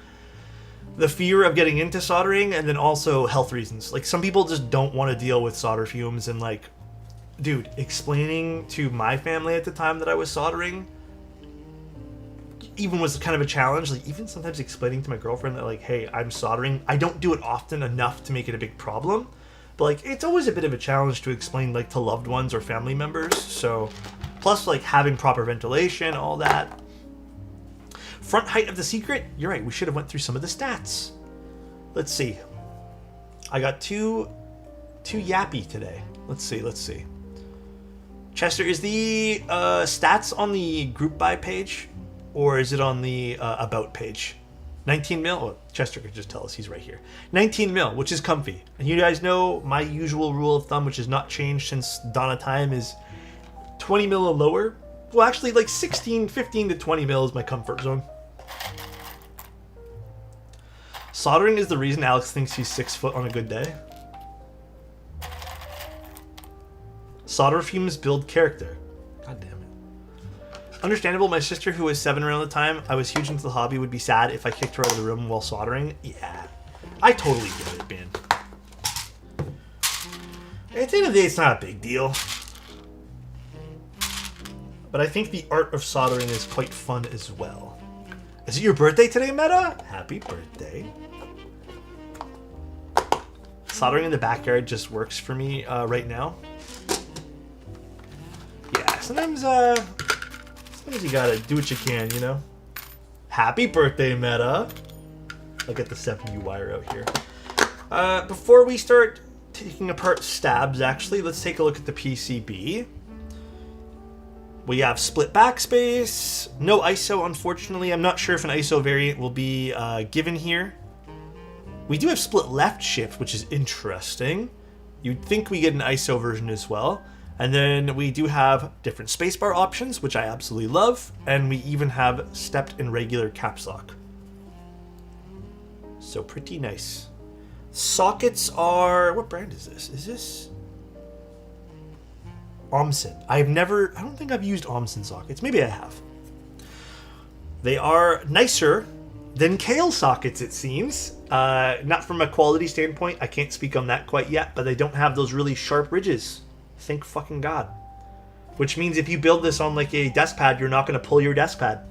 the fear of getting into soldering, and then also health reasons. Like, some people just don't want to deal with solder fumes, and like, dude, explaining to my family at the time that I was soldering even was kind of a challenge. Like, even sometimes explaining to my girlfriend that, like, hey, I'm soldering. I don't do it often enough to make it a big problem, but like, it's always a bit of a challenge to explain, like, to loved ones or family members. So, plus, like, having proper ventilation, all that. Front height of the secret? You're right, we should have went through some of the stats. Let's see. I got two yappy today. Let's see. Chester, is the stats on the group buy page, or is it on the about page? 19 mil? Oh, Chester could just tell us, he's right here. 19 mil, which is comfy. And you guys know my usual rule of thumb, which has not changed since dawn of time, is 20 mil or lower. Well, actually, like 15 to 20 mil is my comfort zone. Soldering is the reason Alex thinks he's 6 foot on a good day. Solder fumes build character. God damn it. Understandable, my sister, who was 7 around the time I was huge into the hobby, would be sad if I kicked her out of the room while soldering. Yeah, I totally get it, man. At the end of the day, it's not a big deal. But I think the art of soldering is quite fun as well. Is it your birthday today, Meta? Happy birthday. Soldering in the backyard just works for me right now. Yeah, sometimes you gotta do what you can, you know? Happy birthday, Meta. I'll get the 7U wire out here. Before we start taking apart stabs, actually, let's take a look at the PCB. We have split backspace, no ISO, unfortunately. I'm not sure if an ISO variant will be given here. We do have split left shift, which is interesting. You'd think we get an ISO version as well. And then we do have different spacebar options, which I absolutely love. And we even have stepped and regular caps lock. So pretty nice. Sockets are... What brand is this? Is this... Omson. I don't think I've used Omson sockets. Maybe I have. They are nicer than Kale sockets, it seems. Not from a quality standpoint. I can't speak on that quite yet, but they don't have those really sharp ridges. Thank fucking God. Which means if you build this on like a desk pad, you're not going to pull your desk pad.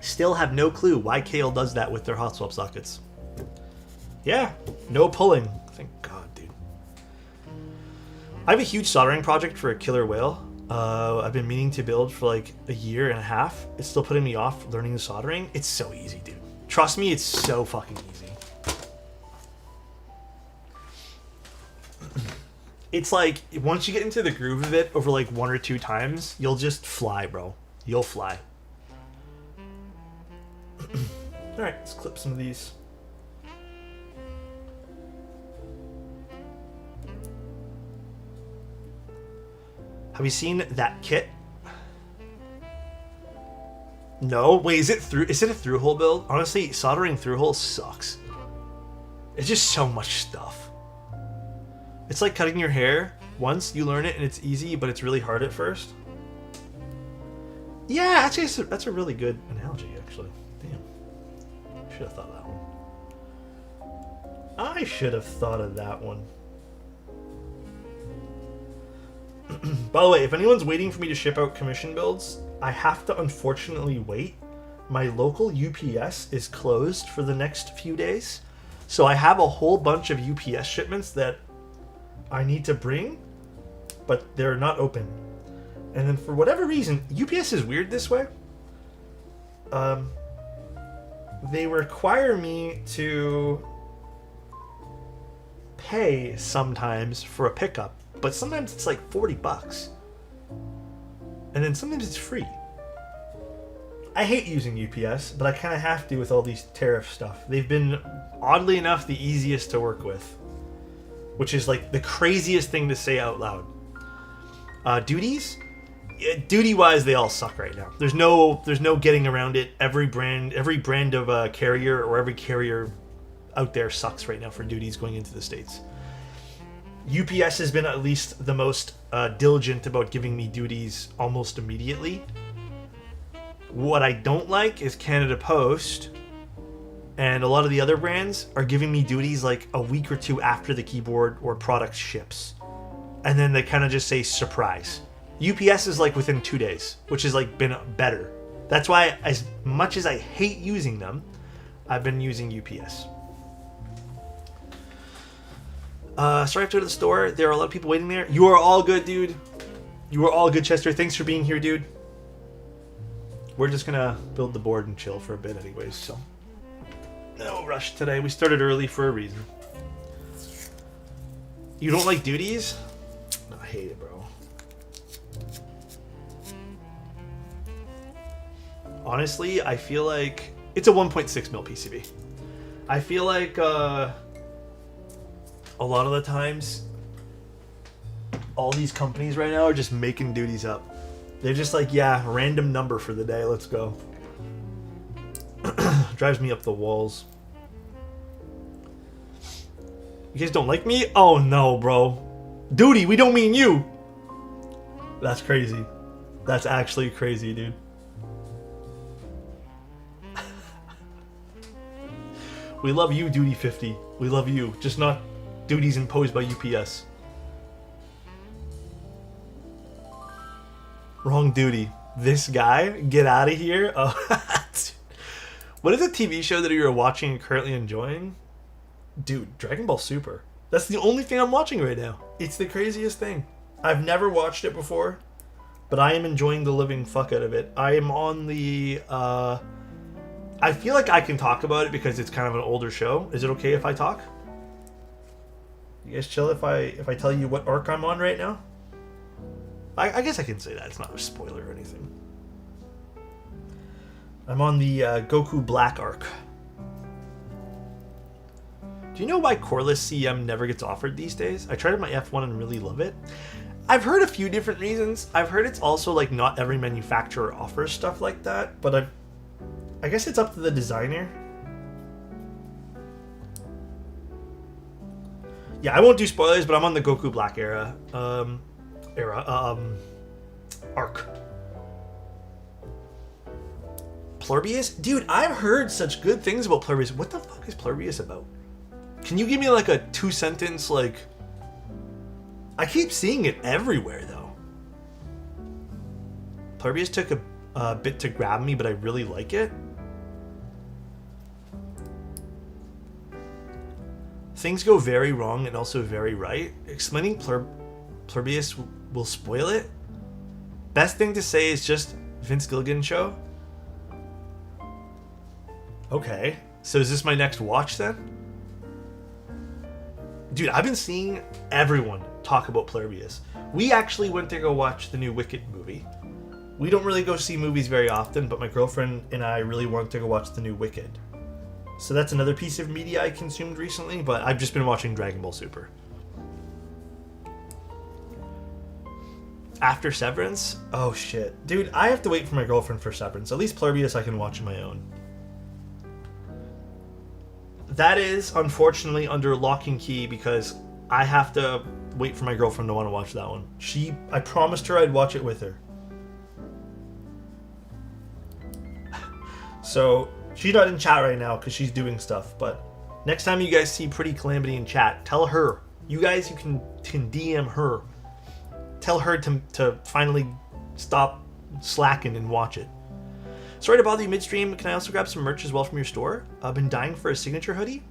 Still have no clue why Kale does that with their hotswap sockets. Yeah, no pulling. Thank God, dude. I have a huge soldering project for a killer whale. I've been meaning to build for like a year and a half. It's still putting me off learning the soldering. It's so easy, dude. Trust me, it's so fucking easy. It's like, once you get into the groove of it over like 1 or 2 times, you'll just fly, bro. You'll fly. Alright, let's clip some of these. Have you seen that kit? No? Wait, is it a through hole build? Honestly, soldering through holes sucks. It's just so much stuff. It's like cutting your hair. Once you learn it and it's easy, but it's really hard at first. Yeah, actually, that's a really good analogy, actually. Damn. I should have thought of that one. I should have thought of that one. By the way, if anyone's waiting for me to ship out commission builds, I have to unfortunately wait. My local UPS is closed for the next few days. So I have a whole bunch of UPS shipments that I need to bring, but they're not open. And then for whatever reason, UPS is weird this way. they require me to pay sometimes for a pickup, but sometimes it's like $40, and then sometimes it's free. I hate using UPS, but I kind of have to with all these tariff stuff. They've been, oddly enough, the easiest to work with, which is like the craziest thing to say out loud. Duties? Yeah, duty-wise, they all suck right now. There's no getting around it. Every brand of carrier or every carrier out there sucks right now for duties going into the States. UPS has been at least the most diligent about giving me duties almost immediately. What I don't like is Canada Post and a lot of the other brands are giving me duties like a week or two after the keyboard or product ships. And then they kind of just say surprise. UPS is like within 2 days, which has like been better. That's why, as much as I hate using them, I've been using UPS. Sorry, I have to go to the store. There are a lot of people waiting there. You are all good, dude. You are all good, Chester. Thanks for being here, dude. We're just gonna build the board and chill for a bit anyways, so. No rush today. We started early for a reason. You don't like duties? No, I hate it, bro. Honestly, I feel like it's a 1.6 mil PCB. I feel like a lot of the times all these companies right now are just making duties up. They're just like, yeah, random number for the day, let's go. Drives me up the walls. You guys don't like me? Oh no, bro. Duty, we don't mean you. That's crazy. That's actually crazy, dude. We love you, Duty 50. We love you. Just not duties imposed by UPS. Wrong duty. This guy? Get out of here? Oh, what is a TV show that you're watching and currently enjoying? Dude, Dragon Ball Super. That's the only thing I'm watching right now. It's the craziest thing. I've never watched it before, but I am enjoying the living fuck out of it. I am on the... I feel like I can talk about it because it's kind of an older show. Is it okay if I talk? You guys chill if I tell you what arc I'm on right now? I guess I can say that. It's not a spoiler or anything. I'm on the Goku Black arc. Do you know why Coreless CM never gets offered these days? I tried it on my F1 and really love it. I've heard a few different reasons. I've heard it's also like not every manufacturer offers stuff like that, but I guess it's up to the designer. Yeah, I won't do spoilers, but I'm on the Goku Black arc. Plurbius? Dude, I've heard such good things about Plurbius. What the fuck is Plurbius about? Can you give me like a 2-sentence, like... I keep seeing it everywhere, though. Plurbius took a bit to grab me, but I really like it. Things go very wrong and also very right. Explaining Plurbius will spoil it. Best thing to say is just Vince Gilligan show. Okay, so is this my next watch then? Dude, I've been seeing everyone talk about Plurbius. We actually went to go watch the new Wicked movie. We don't really go see movies very often, but my girlfriend and I really wanted to go watch the new Wicked. So that's another piece of media I consumed recently, but I've just been watching Dragon Ball Super. After Severance? Oh shit. Dude, I have to wait for my girlfriend for Severance. At least Plurbius I can watch on my own. That is, unfortunately, under lock and key because I have to wait for my girlfriend to want to watch that one. I promised her I'd watch it with her. So, she's not in chat right now because she's doing stuff, but next time you guys see Pretty Calamity in chat, tell her. You guys, you can DM her. Tell her to finally stop slacking and watch it. Sorry to bother you midstream. Can I also grab some merch as well from your store? I've been dying for a signature hoodie.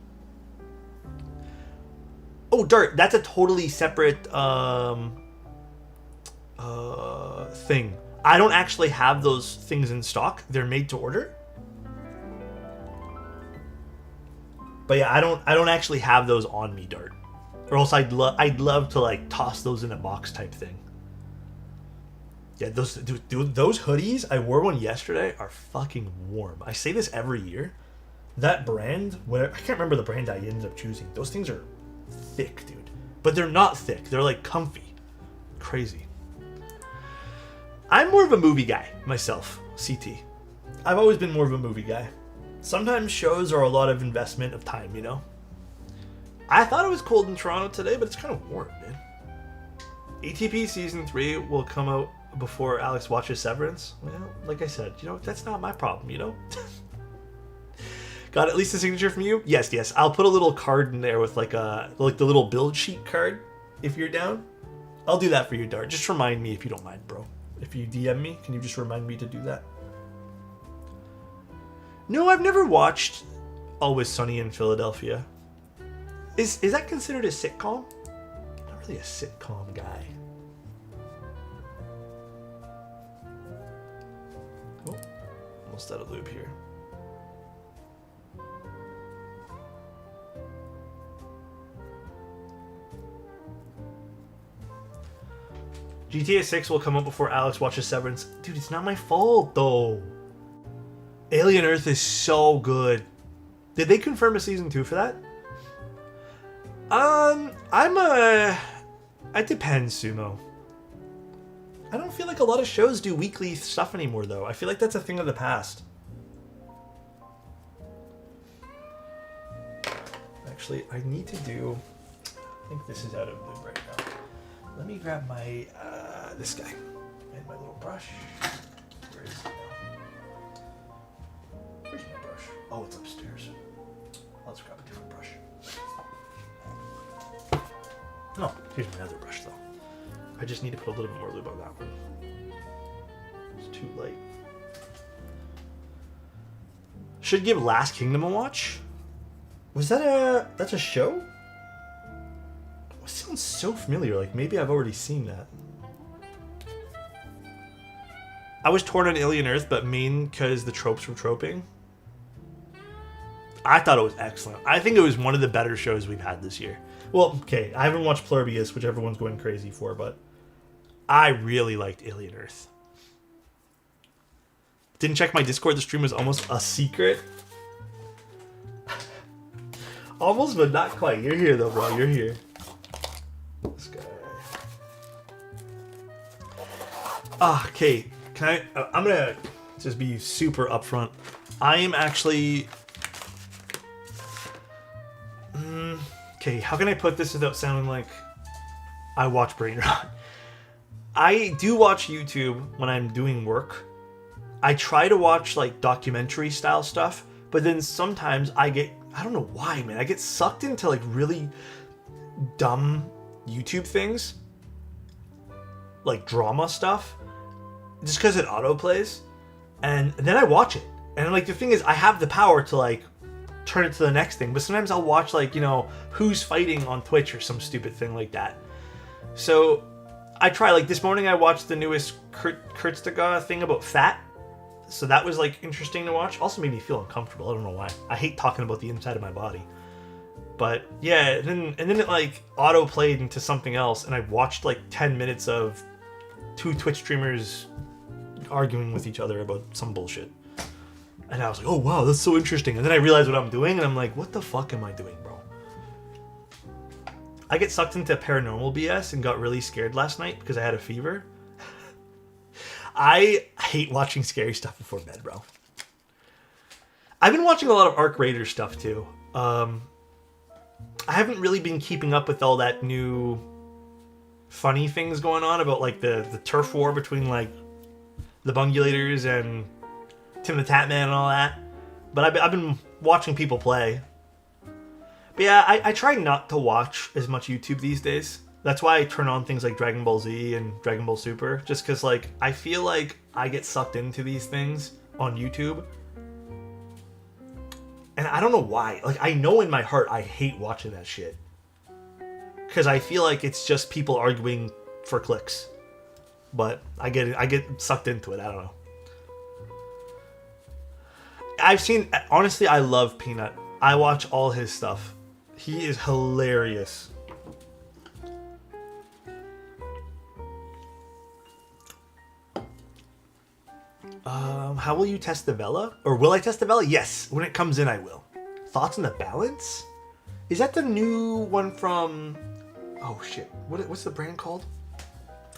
Oh, Dart, that's a totally separate thing. I don't actually have those things in stock. They're made to order. But yeah, I don't actually have those on me, Dart. Or else I'd love to like toss those in a box type thing. Yeah, those hoodies, I wore one yesterday, are fucking warm. I say this every year. That brand, I can't remember the brand I ended up choosing. Those things are thick, dude. But they're not thick. They're like comfy. Crazy. I'm more of a movie guy myself, CT. I've always been more of a movie guy. Sometimes shows are a lot of investment of time, you know? I thought it was cold in Toronto today, but it's kind of warm, man. ATP Season 3 will come out before Alex watches Severance. Well, like I said, you know, that's not my problem, you know? Got at least a signature from you? Yes. I'll put a little card in there with like the little build sheet card, if you're down. I'll do that for you, Dart. Just remind me if you don't mind, bro. If you DM me, can you just remind me to do that? No, I've never watched Always Sunny in Philadelphia. Is that considered a sitcom? I'm not really a sitcom guy. Oh, almost out of loop here. GTA 6 will come out before Alex watches Severance. Dude, it's not my fault, though. Alien Earth is so good. Did they confirm a season 2 for that? It depends, Sumo. I don't feel like a lot of shows do weekly stuff anymore, though. I feel like that's a thing of the past. Actually, I need to do... I think this is out of loop right now. Let me grab my, this guy. And my little brush. Where is it now? Where's my brush? Oh, it's upstairs. Let's grab a different brush. Oh, here's my other brush, though. I just need to put a little bit more lube on that one. It's too light. Should give Last Kingdom a watch? Was that that's a show? It sounds so familiar, like maybe I've already seen that. I was torn on Alien Earth, but main because the tropes were troping. I thought it was excellent. I think it was one of the better shows we've had this year. Well, okay, I haven't watched Plurbius, which everyone's going crazy for, but I really liked Alien Earth. Didn't check my Discord, the stream was almost a secret. Almost, but not quite. You're here though, bro. You're here. This guy. Okay. Can I? I'm gonna just be super upfront. I am actually. Okay, how can I put this without sounding like I watch Brain Rot? I do watch YouTube when I'm doing work. I try to watch like documentary style stuff, but then sometimes I don't know why, man. I get sucked into like really dumb YouTube things. Like drama stuff. Just because it autoplays. And then I watch it. And like the thing is, I have the power to like turn it to the next thing. But sometimes I'll watch like, you know, who's fighting on Twitch or some stupid thing like that. So I try, like this morning I watched the newest Kurtstaga thing about fat. So that was like interesting to watch. Also made me feel uncomfortable. I don't know why. I hate talking about the inside of my body. But yeah, and then it like auto played into something else, and I watched like 10 minutes of 2 Twitch streamers arguing with each other about some bullshit. And I was like, oh wow, that's so interesting. And then I realized what I'm doing, and I'm like, what the fuck am I doing, bro? I get sucked into paranormal BS and got really scared last night because I had a fever. I hate watching scary stuff before bed, bro. I've been watching a lot of Arc Raiders stuff too. I haven't really been keeping up with all that new funny things going on about like the turf war between like the Bungulators and Tim the Tatman and all that. But I've been watching people play. But yeah, I try not to watch as much YouTube these days. That's why I turn on things like Dragon Ball Z and Dragon Ball Super. Just because like I feel like I get sucked into these things on YouTube. And I don't know why. Like I know in my heart I hate watching that shit. Because I feel like it's just people arguing for clicks. But I get sucked into it. I don't know. Honestly, I love Peanut. I watch all his stuff. He is hilarious. How will you test the Vela? Or will I test the Vela? Yes. When it comes in, I will. Thoughts on the balance? Is that the new one from... Oh, shit. What's the brand called?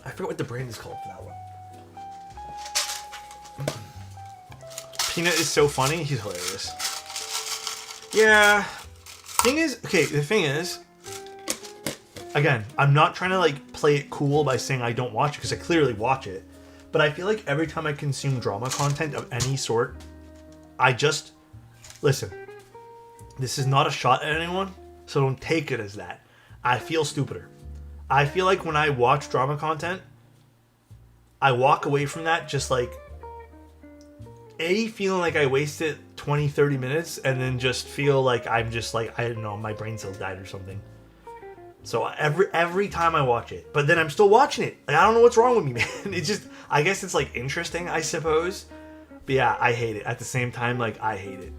I forget what the brand is called for that one. Peanut is so funny. He's hilarious. Yeah. The thing is, again, I'm not trying to like play it cool by saying I don't watch it, because I clearly watch it. But I feel like every time I consume drama content of any sort, I just... Listen, this is not a shot at anyone, so don't take it as that. I feel stupider. I feel like when I watch drama content, I walk away from that just like... feeling like I wasted 20, 30 minutes, and then just feel like I'm just like, I don't know, my brain cells died or something. So every time I watch it, but then I'm still watching it. Like, I don't know what's wrong with me, man. It's just, I guess it's like interesting, I suppose. But yeah, I hate it. At the same time, like, I hate it.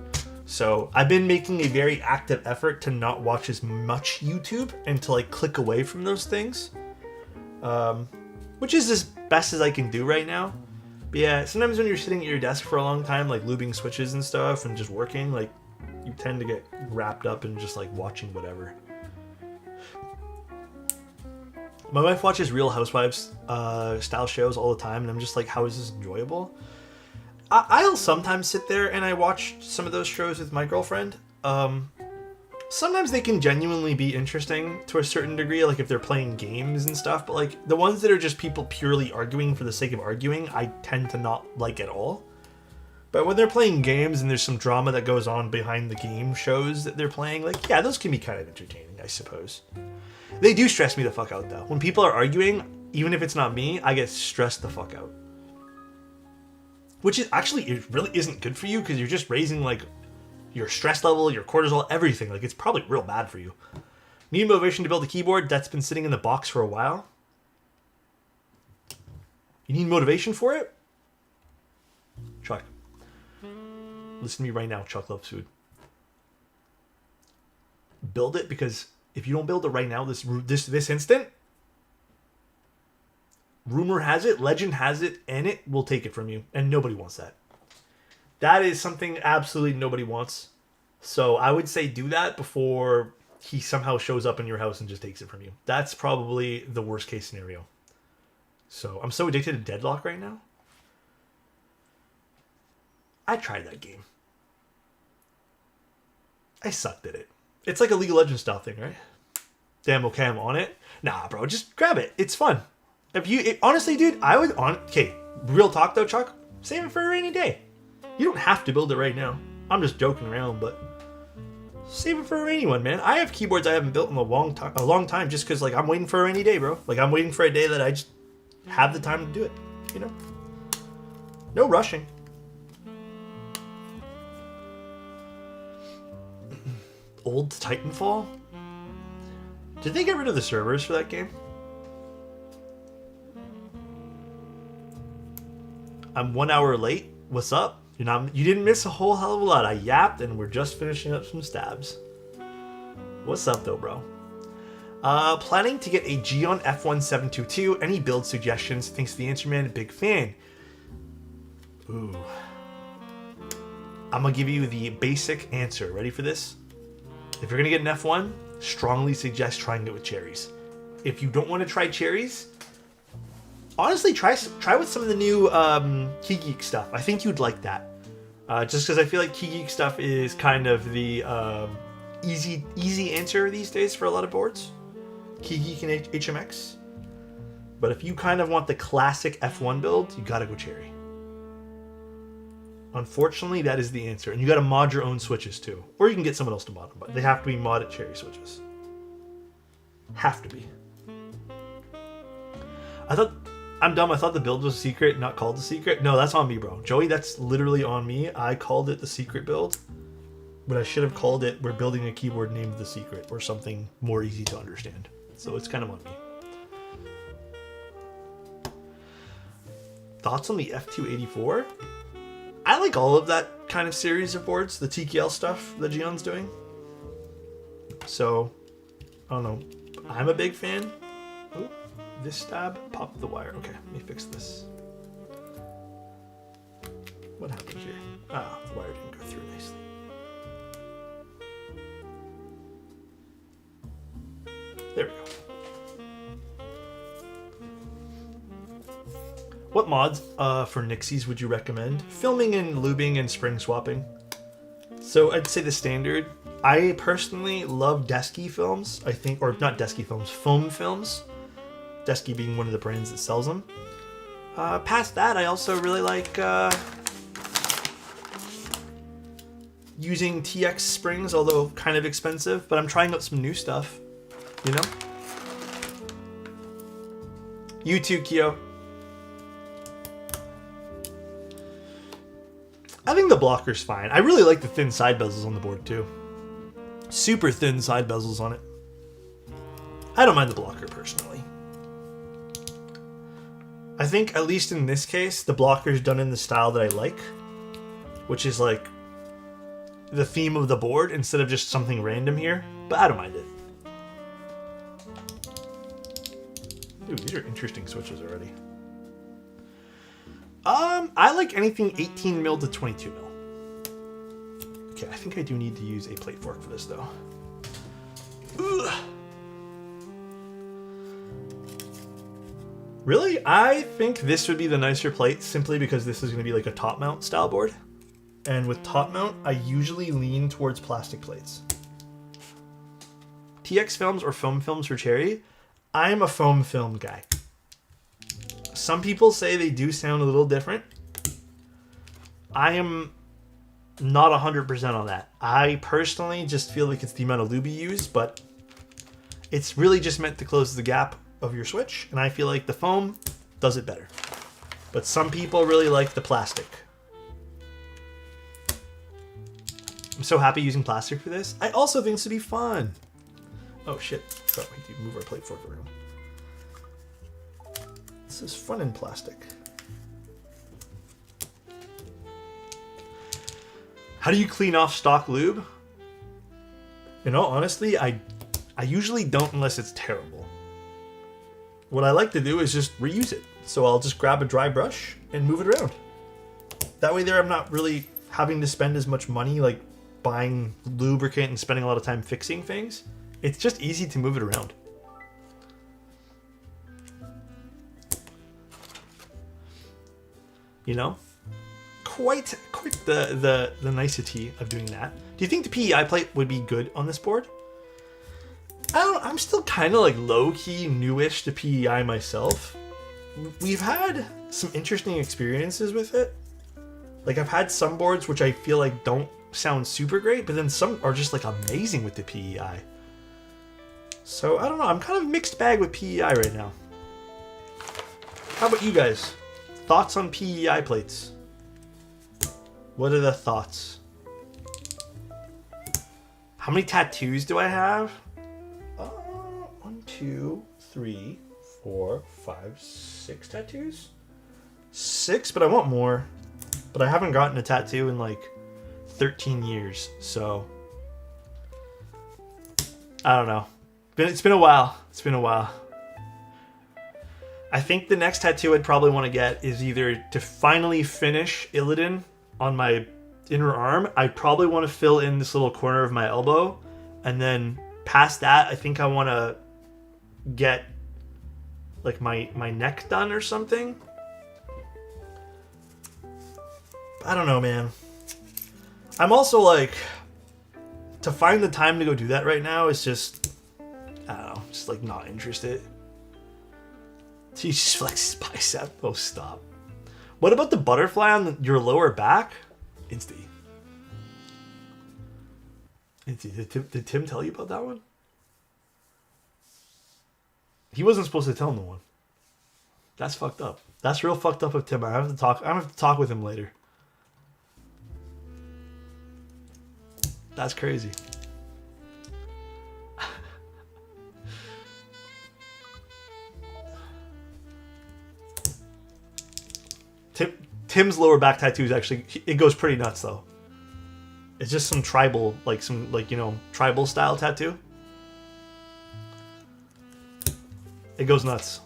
So I've been making a very active effort to not watch as much YouTube and to like click away from those things. Which is as best as I can do right now. But yeah, sometimes when you're sitting at your desk for a long time, like lubing switches and stuff and just working, like you tend to get wrapped up in just like watching whatever. My wife watches Real Housewives style shows all the time, and I'm just like, how is this enjoyable? I'll sometimes sit there and I watch some of those shows with my girlfriend. Sometimes they can genuinely be interesting to a certain degree, like if they're playing games and stuff, but like the ones that are just people purely arguing for the sake of arguing, I tend to not like at all. But when they're playing games and there's some drama that goes on behind the game shows that they're playing, like, yeah, those can be kind of entertaining, I suppose. They do stress me the fuck out, though. When people are arguing, even if it's not me, I get stressed the fuck out. Which is actually, it really isn't good for you, because you're just raising, like, your stress level, your cortisol, everything. Like, it's probably real bad for you. Need motivation to build a keyboard that's been sitting in the box for a while? You need motivation for it? Chuck. Listen to me right now. Chuck loves food. Build it, because if you don't build it right now, this instant, rumor has it, legend has it, and it will take it from you. And nobody wants that. That is something absolutely nobody wants. So I would say do that before he somehow shows up in your house and just takes it from you. That's probably the worst case scenario. So I'm so addicted to Deadlock right now. I tried that game. I sucked at it. It's like a League of Legends style thing, right? Damn, okay, I'm on it. Nah, bro, just grab it. It's fun. Honestly, dude, I would okay, real talk though, Chuck. Save it for a rainy day. You don't have to build it right now. I'm just joking around, but save it for a rainy one, man. I have keyboards I haven't built in a long time just because, like, I'm waiting for a rainy day, bro. Like, I'm waiting for a day that I just have the time to do it, you know? No rushing. Old Titanfall? Did they get rid of the servers for that game? I'm 1 hour late. What's up? You didn't miss a whole hell of a lot. I yapped and we're just finishing up some stabs. What's up though, bro? Planning to get a Geon F1722. Any build suggestions? Thanks to the answer, man. Big fan. Ooh. I'm gonna give you the basic answer. Ready for this? If you're gonna get an F1, strongly suggest trying it with cherries. If you don't want to try cherries, honestly, try with some of the new Key Geek stuff. I think you'd like that. Just because I feel like Key Geek stuff is kind of the easy answer these days for a lot of boards. Key Geek and HMX. But if you kind of want the classic F1 build, you gotta go cherry. Unfortunately, that is the answer. And you gotta mod your own switches too. Or you can get someone else to mod them, but they have to be modded cherry switches. Have to be. I'm dumb. I thought the build was a secret, not called a secret. No, that's on me, bro. Joey, that's literally on me. I called it the secret build, but I should have called it we're building a keyboard named the secret or something more easy to understand. So it's kind of on me. Thoughts on the F284? I like all of that kind of series of boards, the TKL stuff that Gion's doing. So, I don't know. I'm a big fan. Oh, this stab popped the wire. Okay, let me fix this. What happened here? Ah, the wire didn't go through nicely. There we go. What mods for Nixies would you recommend? Filming and lubing and spring swapping. So I'd say the standard. I personally love Desky films, I think, or not Desky films, foam films. Desky being one of the brands that sells them. Past that, I also really like using TX springs, although kind of expensive, but I'm trying out some new stuff, you know? You too, Kyo. I think the blocker's fine. I really like the thin side bezels on the board too. Super thin side bezels on it. I don't mind the blocker personally. I think, at least in this case, the blocker's done in the style that I like, which is like the theme of the board instead of just something random here, but I don't mind it. Ooh, these are interesting switches already. I like anything 18 mil to 22 mil. Okay, I think I do need to use a plate fork for this though. Ugh. Really? I think this would be the nicer plate simply because this is going to be like a top mount style board. And with top mount, I usually lean towards plastic plates. TX films or foam films for Cherry? I'm a foam film guy. Some people say they do sound a little different. I am not 100% on that. I personally just feel like it's the amount of lube you use, but it's really just meant to close the gap of your switch, and I feel like the foam does it better. But some people really like the plastic. I'm so happy using plastic for this. I also think this would be fun. Oh shit. Oh, we need to move our plate fork around. This is fun in plastic. How do you clean off stock lube? You know, honestly, I usually don't unless it's terrible. What I like to do is just reuse it. So I'll just grab a dry brush and move it around. That way there I'm not really having to spend as much money like buying lubricant and spending a lot of time fixing things. It's just easy to move it around. You know? Quite the nicety of doing that. Do you think the PEI plate would be good on this board? I don't know, I'm still kind of like low-key newish to PEI myself. We've had some interesting experiences with it. Like I've had some boards which I feel like don't sound super great, but then some are just like amazing with the PEI. So I don't know, I'm kind of mixed bag with PEI right now. How about you guys? Thoughts on PEI plates? What are the thoughts? How many tattoos do I have? 1, 2, 3, 4, 5, 6 tattoos? 6, but I want more. But I haven't gotten a tattoo in like 13 years, so I don't know. It's been a while. It's been a while. I think the next tattoo I'd probably want to get is either to finally finish Illidan on my inner arm. I probably want to fill in this little corner of my elbow, and then past that, I think I want to get like my neck done or something. I don't know, man. I'm also like, to find the time to go do that right now is just, I don't know, just like not interested. He just flexes his bicep. Oh, stop. What about the butterfly on your lower back? Insty. Did Tim tell you about that one? He wasn't supposed to tell no one. That's fucked up. That's real fucked up of Tim. I have to talk with him later. That's crazy. Tim's lower back tattoo is actually, it goes pretty nuts though. It's just some tribal, like some, like, you know, tribal style tattoo. It goes nuts.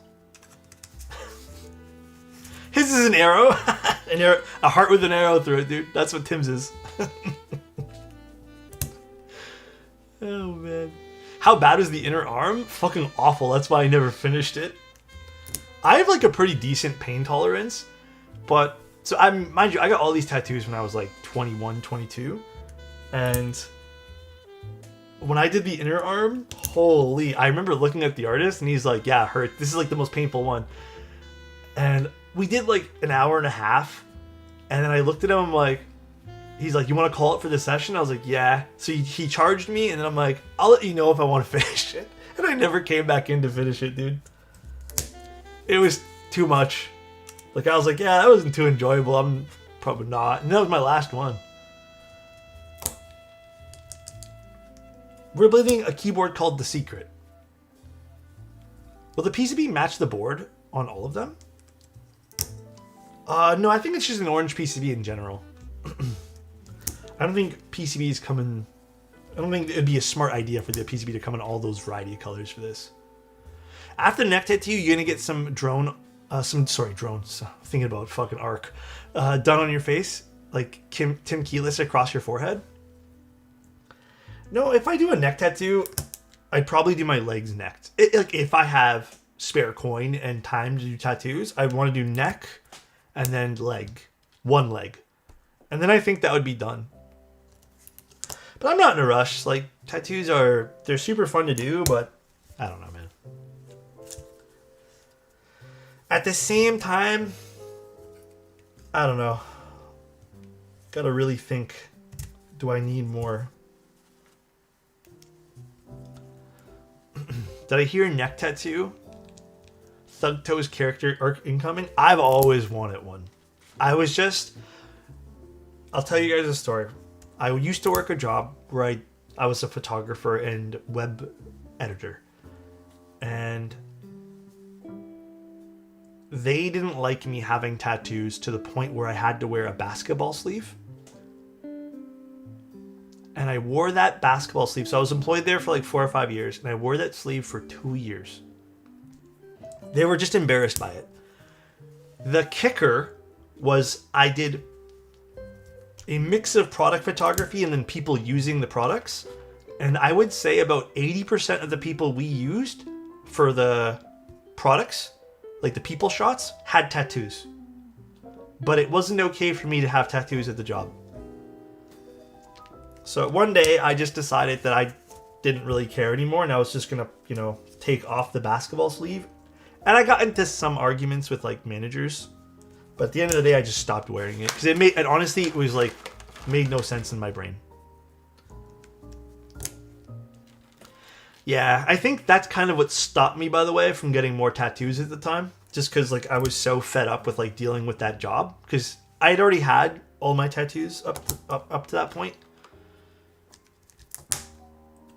His is an arrow. An arrow, a heart with an arrow through it, dude. That's what Tim's is. Oh, man. How bad was the inner arm? Fucking awful. That's why I never finished it. I have like a pretty decent pain tolerance, but so mind you, I got all these tattoos when I was like 21, 22, and when I did the inner arm, holy, I remember looking at the artist and he's like, yeah, it hurt. This is like the most painful one. And we did like an hour and a half, and then I looked at him, I'm like, he's like, you want to call it for the session? I was like, yeah. So he charged me, and then I'm like, I'll let you know if I want to finish it. And I never came back in to finish it, dude. It was too much. Like, I was like, yeah, that wasn't too enjoyable. I'm probably not. And that was my last one. We're building a keyboard called The Secret. Will the PCB match the board on all of them? No, I think it's just an orange PCB in general. I don't think PCBs come in... I don't think it'd be a smart idea for the PCB to come in all those variety of colors for this. After the neck tattoo, you're gonna get some drones. Thinking about fucking Arc. Done on your face, like Tim Keyless across your forehead. No, if I do a neck tattoo, I'd probably do my legs next. Like if I have spare coin and time to do tattoos, I want to do neck and then leg, one leg, and then I think that would be done. But I'm not in a rush. Like tattoos they're super fun to do, but I don't know, man. At the same time, I don't know. Gotta really think, do I need more? Did I hear neck tattoo? Thug Toes character arc incoming? I've always wanted one. I'll tell you guys a story. I used to work a job where I was a photographer and web editor. And they didn't like me having tattoos to the point where I had to wear a basketball sleeve. And I wore that basketball sleeve. So I was employed there for like 4 or 5 years. And I wore that sleeve for 2 years. They were just embarrassed by it. The kicker was I did a mix of product photography and then people using the products. And I would say about 80% of the people we used for the products, like the people shots, had tattoos. But it wasn't okay for me to have tattoos at the job. So one day I just decided that I didn't really care anymore and I was just gonna, take off the basketball sleeve. And I got into some arguments with like managers. But at the end of the day I just stopped wearing it. Because it was like, made no sense in my brain. Yeah, I think that's kind of what stopped me, by the way, from getting more tattoos at the time. Just because like I was so fed up with like dealing with that job. Because I had already had all my tattoos up to that point.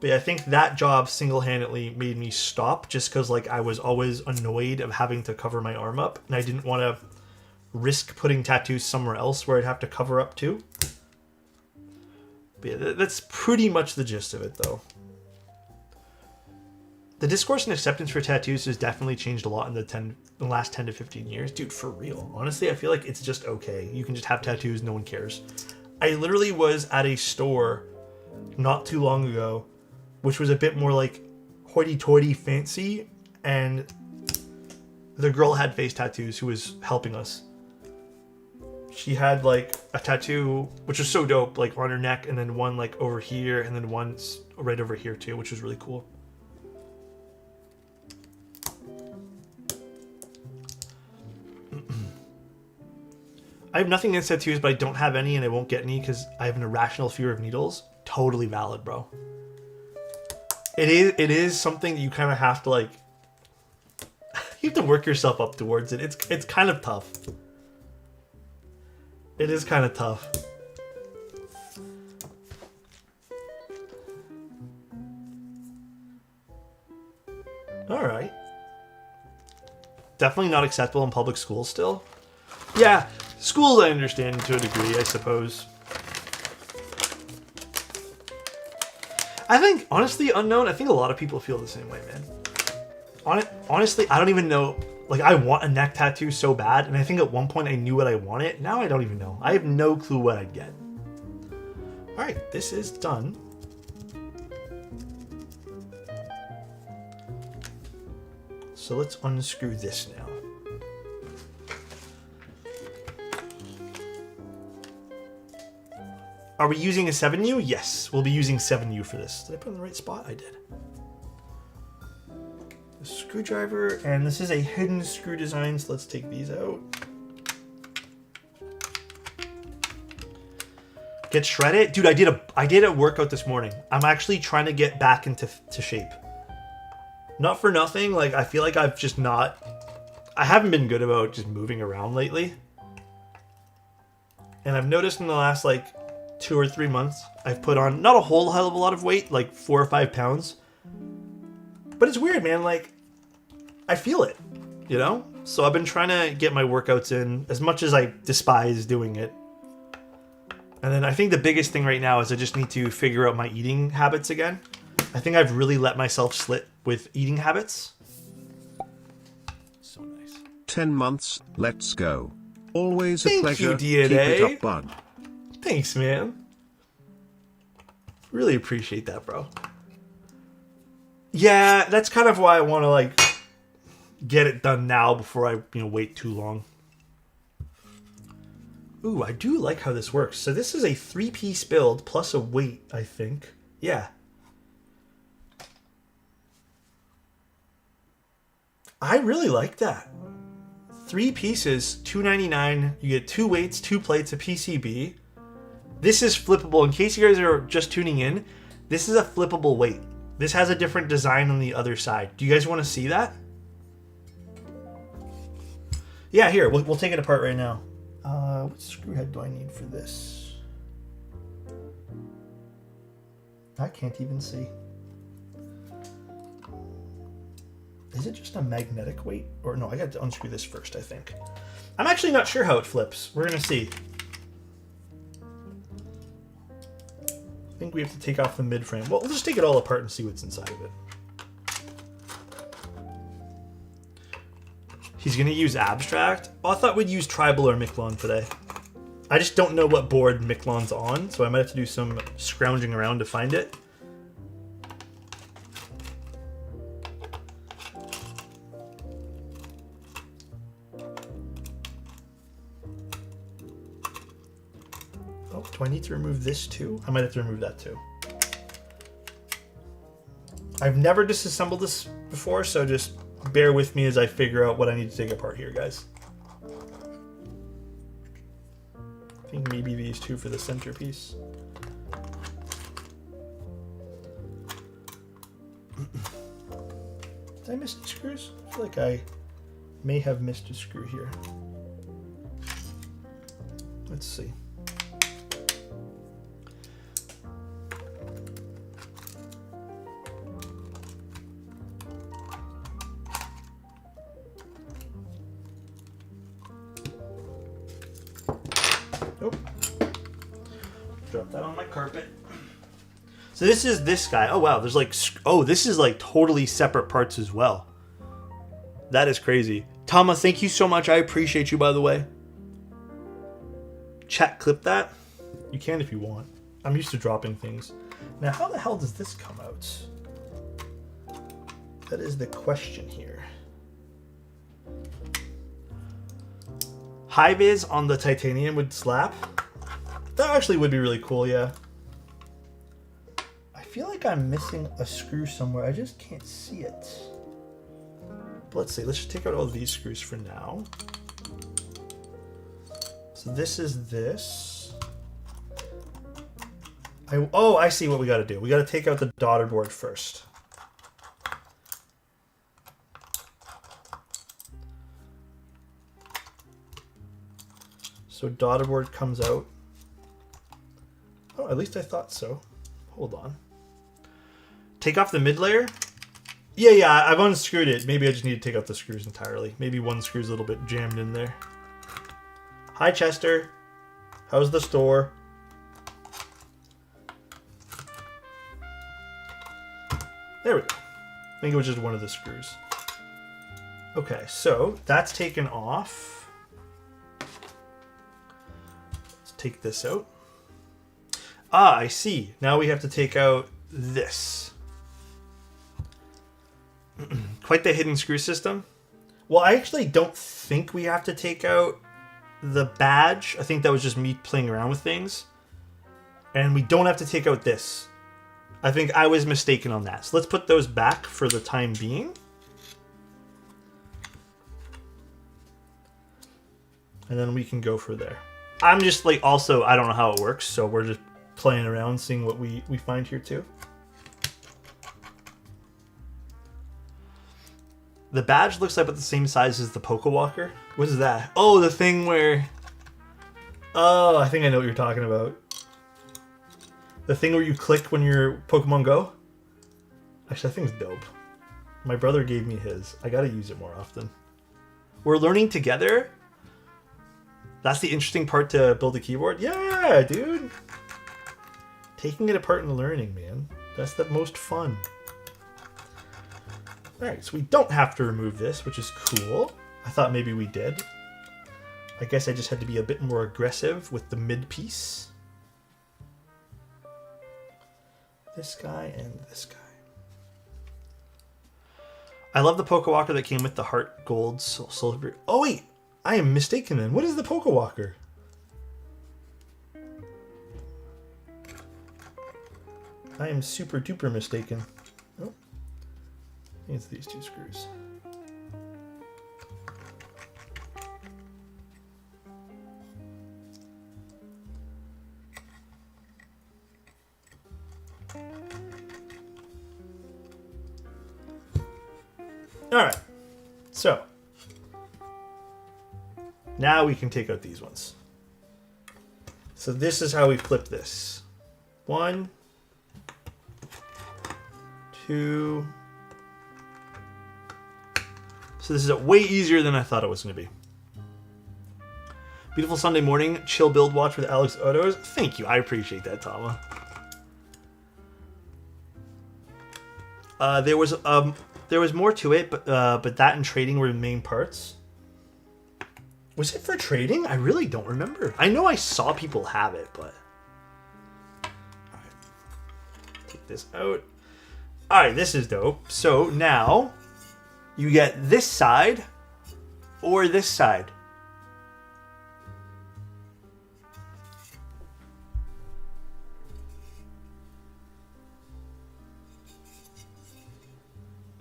But yeah, I think that job single-handedly made me stop just because like I was always annoyed of having to cover my arm up. And I didn't want to risk putting tattoos somewhere else where I'd have to cover up too. But yeah, that's pretty much the gist of it though. The discourse and acceptance for tattoos has definitely changed a lot in the last 10 to 15 years. Dude, for real. Honestly, I feel like it's just okay. You can just have tattoos, no one cares. I literally was at a store not too long ago, which was a bit more like hoity-toity fancy, and the girl had face tattoos who was helping us. She had like a tattoo, which was so dope, like on her neck, and then one like over here, and then one right over here too, which was really cool. I have nothing against tattoos, but I don't have any and I won't get any because I have an irrational fear of needles. Totally valid, bro. It is something that you kind of have to like... you have to work yourself up towards it. It's kind of tough. It is kind of tough. Alright. Definitely not acceptable in public schools still. Yeah, schools I understand to a degree, I suppose. I think, honestly, Unknown, I think a lot of people feel the same way, man. Honestly, I don't even know. Like, I want a neck tattoo so bad, and I think at one point I knew what I wanted. Now I don't even know. I have no clue what I'd get. Alright, this is done. So let's unscrew this now. Are we using a 7U? Yes, we'll be using 7U for this. Did I put it in the right spot? I did. A screwdriver, and this is a hidden screw design, so let's take these out. Get shredded? Dude, I did a workout this morning. I'm actually trying to get back into shape. Not for nothing, like I feel like I've just not... I haven't been good about just moving around lately. And I've noticed in the last like 2 or 3 months, I've put on not a whole hell of a lot of weight, like 4 or 5 pounds. But it's weird, man, like I feel it, you know? So I've been trying to get my workouts in as much as I despise doing it. And then I think the biggest thing right now is I just need to figure out my eating habits again. I think I've really let myself slip with eating habits. So nice. 10 months, let's go. Always a Thank pleasure. you, DNA. Keep it up, bud. Thanks, man. Really appreciate that, bro. Yeah, that's kind of why I want to like get it done now before I, wait too long. Ooh, I do like how this works. So this is a 3-piece build plus a weight, I think. Yeah. I really like that. 3 pieces, $2.99. You get 2 weights, 2 plates, a PCB. This is flippable. In case you guys are just tuning in, this is a flippable weight. This has a different design on the other side. Do you guys want to see that? Yeah, here. We'll take it apart right now. What screw head do I need for this? I can't even see. Is it just a magnetic weight? Or no, I got to unscrew this first, I think. I'm actually not sure how it flips. We're going to see. I think we have to take off the mid frame. Well, we'll just take it all apart and see what's inside of it. He's going to use Abstract. Oh, I thought we'd use Tribal or Miklon today. I just don't know what board Miklon's on, so I might have to do some scrounging around to find it. Oh, do I need to remove this too? I might have to remove that too. I've never disassembled this before, so just bear with me as I figure out what I need to take apart here, guys. I think maybe these two for the centerpiece. Did I miss any screws? I feel like I may have missed a screw here. Let's see. Nope. Drop that on my carpet. So this is this guy. Oh wow, there's like, oh, this is like totally separate parts as well. That is crazy. Tama, thank you so much. I appreciate you, by the way. Chat, clip that. You can if you want. I'm used to dropping things. Now, how the hell does this come out? That is the question here. High vis on the titanium would slap. That actually would be really cool, yeah. I feel like I'm missing a screw somewhere. I just can't see it. But let's see. Let's just take out all these screws for now. So this is this. Oh, I see what we got to do. We got to take out the daughter board first. So daughter board comes out. Oh, at least I thought so. Hold on. Take off the mid layer. Yeah, I've unscrewed it. Maybe I just need to take out the screws entirely. Maybe one screw's a little bit jammed in there. Hi, Chester. How's the store? There we go. I think it was just one of the screws. Okay, so that's taken off. Let's take this out. Ah, I see. Now we have to take out this. Quite the hidden screw system. Well, I actually don't think we have to take out the badge. I think that was just me playing around with things. And we don't have to take out this. I think I was mistaken on that. So let's put those back for the time being. And then we can go for there. I'm just like, also, I don't know how it works. So we're just playing around, seeing what we find here too. The badge looks like about the same size as the Poke Walker. What is that? Oh, the thing where... Oh, I think I know what you're talking about. The thing where you click when you're Pokemon Go? Actually, I think it's dope. My brother gave me his. I gotta use it more often. We're learning together. That's the interesting part to build a keyboard. Yeah, dude. Taking it apart and learning, man. That's the most fun. Alright, so we don't have to remove this, which is cool. I thought maybe we did. I guess I just had to be a bit more aggressive with the mid piece. This guy and this guy. I love the Poke Walker that came with the heart gold silver. Oh wait, I am mistaken then. What is the Poke Walker? I am super duper mistaken. Oh, I think it's these two screws. Alright, so now we can take out these ones. So this is how we flip this. 1, 2. So this is way easier than I thought it was going to be. Beautiful Sunday morning, chill build watch with alexotos. Thank you, I appreciate that, Tama. There was more to it, but that and trading were the main parts. Was it for trading? I really don't remember. I know I saw people have it, but... Alright. Take this out. Alright, this is dope. So now, you get this side, or this side.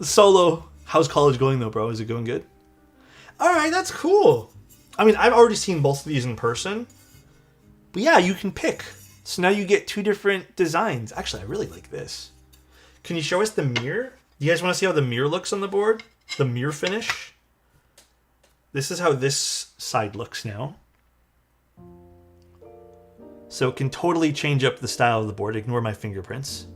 Solo, how's college going though, bro? Is it going good? Alright, that's cool. I mean, I've already seen both of these in person. But yeah, you can pick. So now you get 2 different designs. Actually, I really like this. Can you show us the mirror? You guys want to see how the mirror looks on the board? The mirror finish? This is how this side looks now. So it can totally change up the style of the board. Ignore my fingerprints.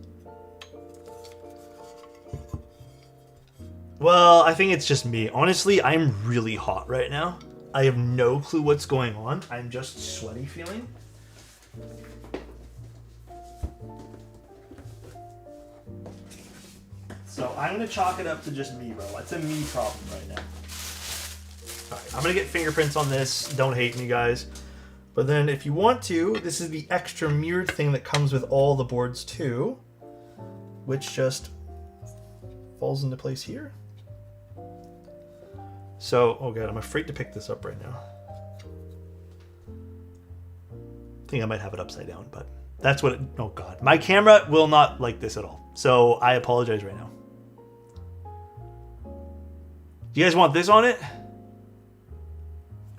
Well, I think it's just me. Honestly, I'm really hot right now. I have no clue what's going on. I'm just sweaty feeling. So I'm going to chalk it up to just me, bro. It's a me problem right now. Alright, I'm going to get fingerprints on this. Don't hate me, guys. But then if you want to, this is the extra mirrored thing that comes with all the boards too. Which just falls into place here. So, oh god, I'm afraid to pick this up right now. I think I might have it upside down, but that's what it, oh god. My camera will not like this at all. So I apologize right now. Do you guys want this on it?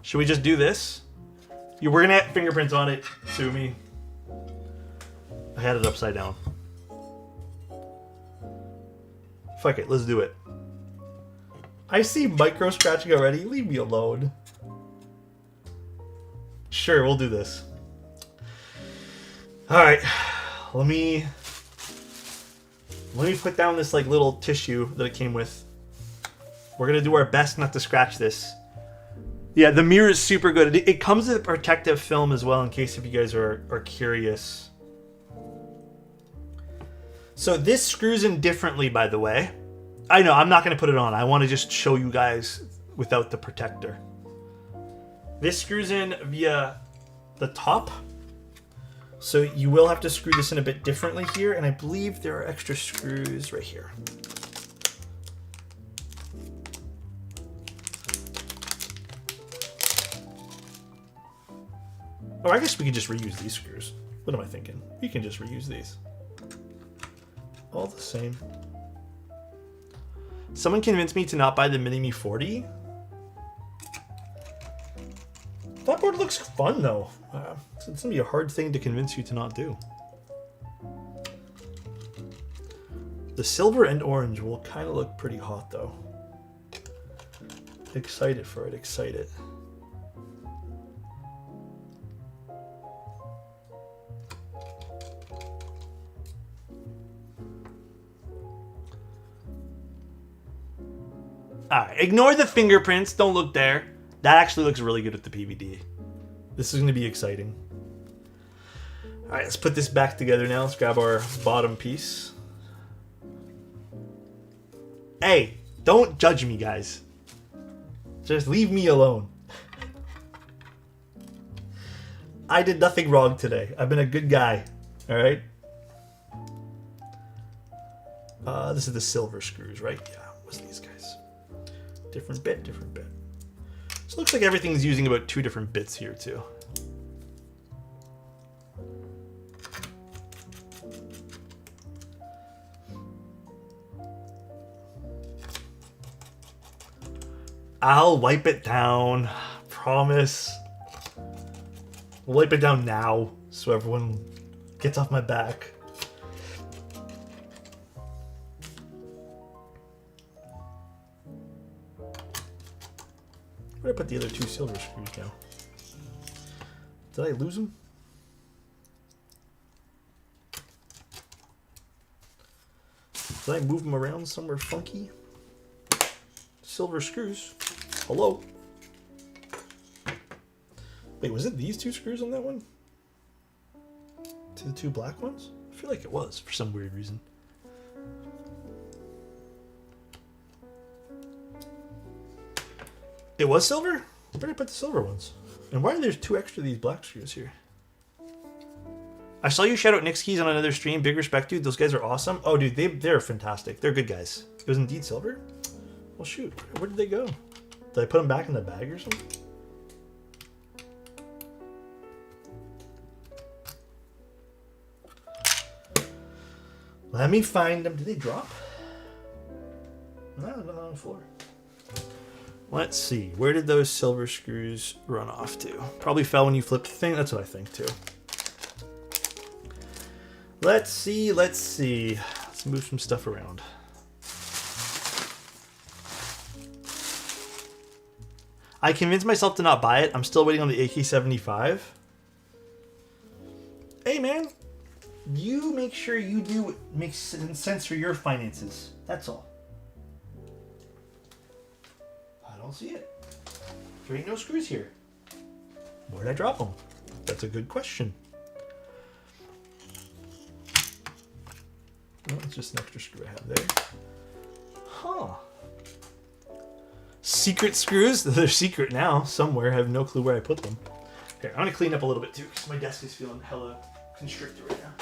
Should we just do this? Yeah, we're gonna have fingerprints on it. Sue me. I had it upside down. Fuck it, let's do it. I see micro scratching already. Leave me alone. Sure, we'll do this. Alright. Let me put down this like little tissue that it came with. We're gonna do our best not to scratch this. Yeah, the mirror is super good. It comes with a protective film as well, in case if you guys are curious. So this screws in differently, by the way. I know, I'm not going to put it on. I want to just show you guys without the protector. This screws in via the top. So you will have to screw this in a bit differently here. And I believe there are extra screws right here. Oh, I guess we could just reuse these screws. What am I thinking? We can just reuse these. All the same. Someone convinced me to not buy the Mini-Me 40. That board looks fun, though. It's going to be a hard thing to convince you to not do. The silver and orange will kind of look pretty hot, though. Excited for it, excited. Alright, ignore the fingerprints. Don't look there. That actually looks really good with the PVD. This is going to be exciting. Alright, let's put this back together now. Let's grab our bottom piece. Hey, don't judge me, guys. Just leave me alone. I did nothing wrong today. I've been a good guy. Alright? This is the silver screws, right? Yeah, what's these guys? Different bit, different bit. So it looks like everything's using about 2 different bits here too. I'll wipe it down. Promise. We'll wipe it down now so everyone gets off my back. Where did I put the other 2 silver screws now? Did I lose them? Did I move them around somewhere funky? Silver screws. Hello? Wait, was it these 2 screws on that one? To the 2 black ones? I feel like it was for some weird reason. It was silver? Where did I put the silver ones? And why are there 2 extra of these black screws here? I saw you shout out Nick's Keys on another stream. Big respect, dude. Those guys are awesome. Oh, dude, they're fantastic. They're good guys. It was indeed silver? Well, shoot. Where did they go? Did I put them back in the bag or something? Let me find them. Did they drop? No, they're not on the floor. Let's see. Where did those silver screws run off to? Probably fell when you flipped the thing. That's what I think, too. Let's see. Let's see. Let's move some stuff around. I convinced myself to not buy it. I'm still waiting on the AK-75. Hey, man. You make sure you do what makes sense for your finances. That's all. I don't see it. There ain't no screws here. Where'd I drop them? That's a good question. Oh, it's just an extra screw I have there. Huh. Secret screws? They're secret now. Somewhere. I have no clue where I put them. Here, I'm going to clean up a little bit too because my desk is feeling hella constricted right now.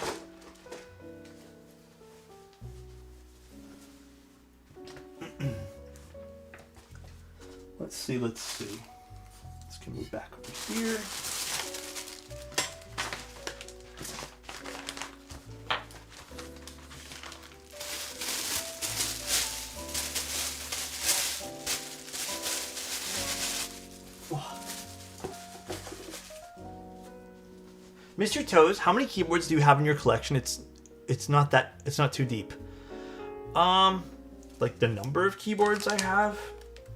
Let's see, let's see. Let's can move back over here. Mr. Toes, how many keyboards do you have in your collection? It's not too deep. Like the number of keyboards I have,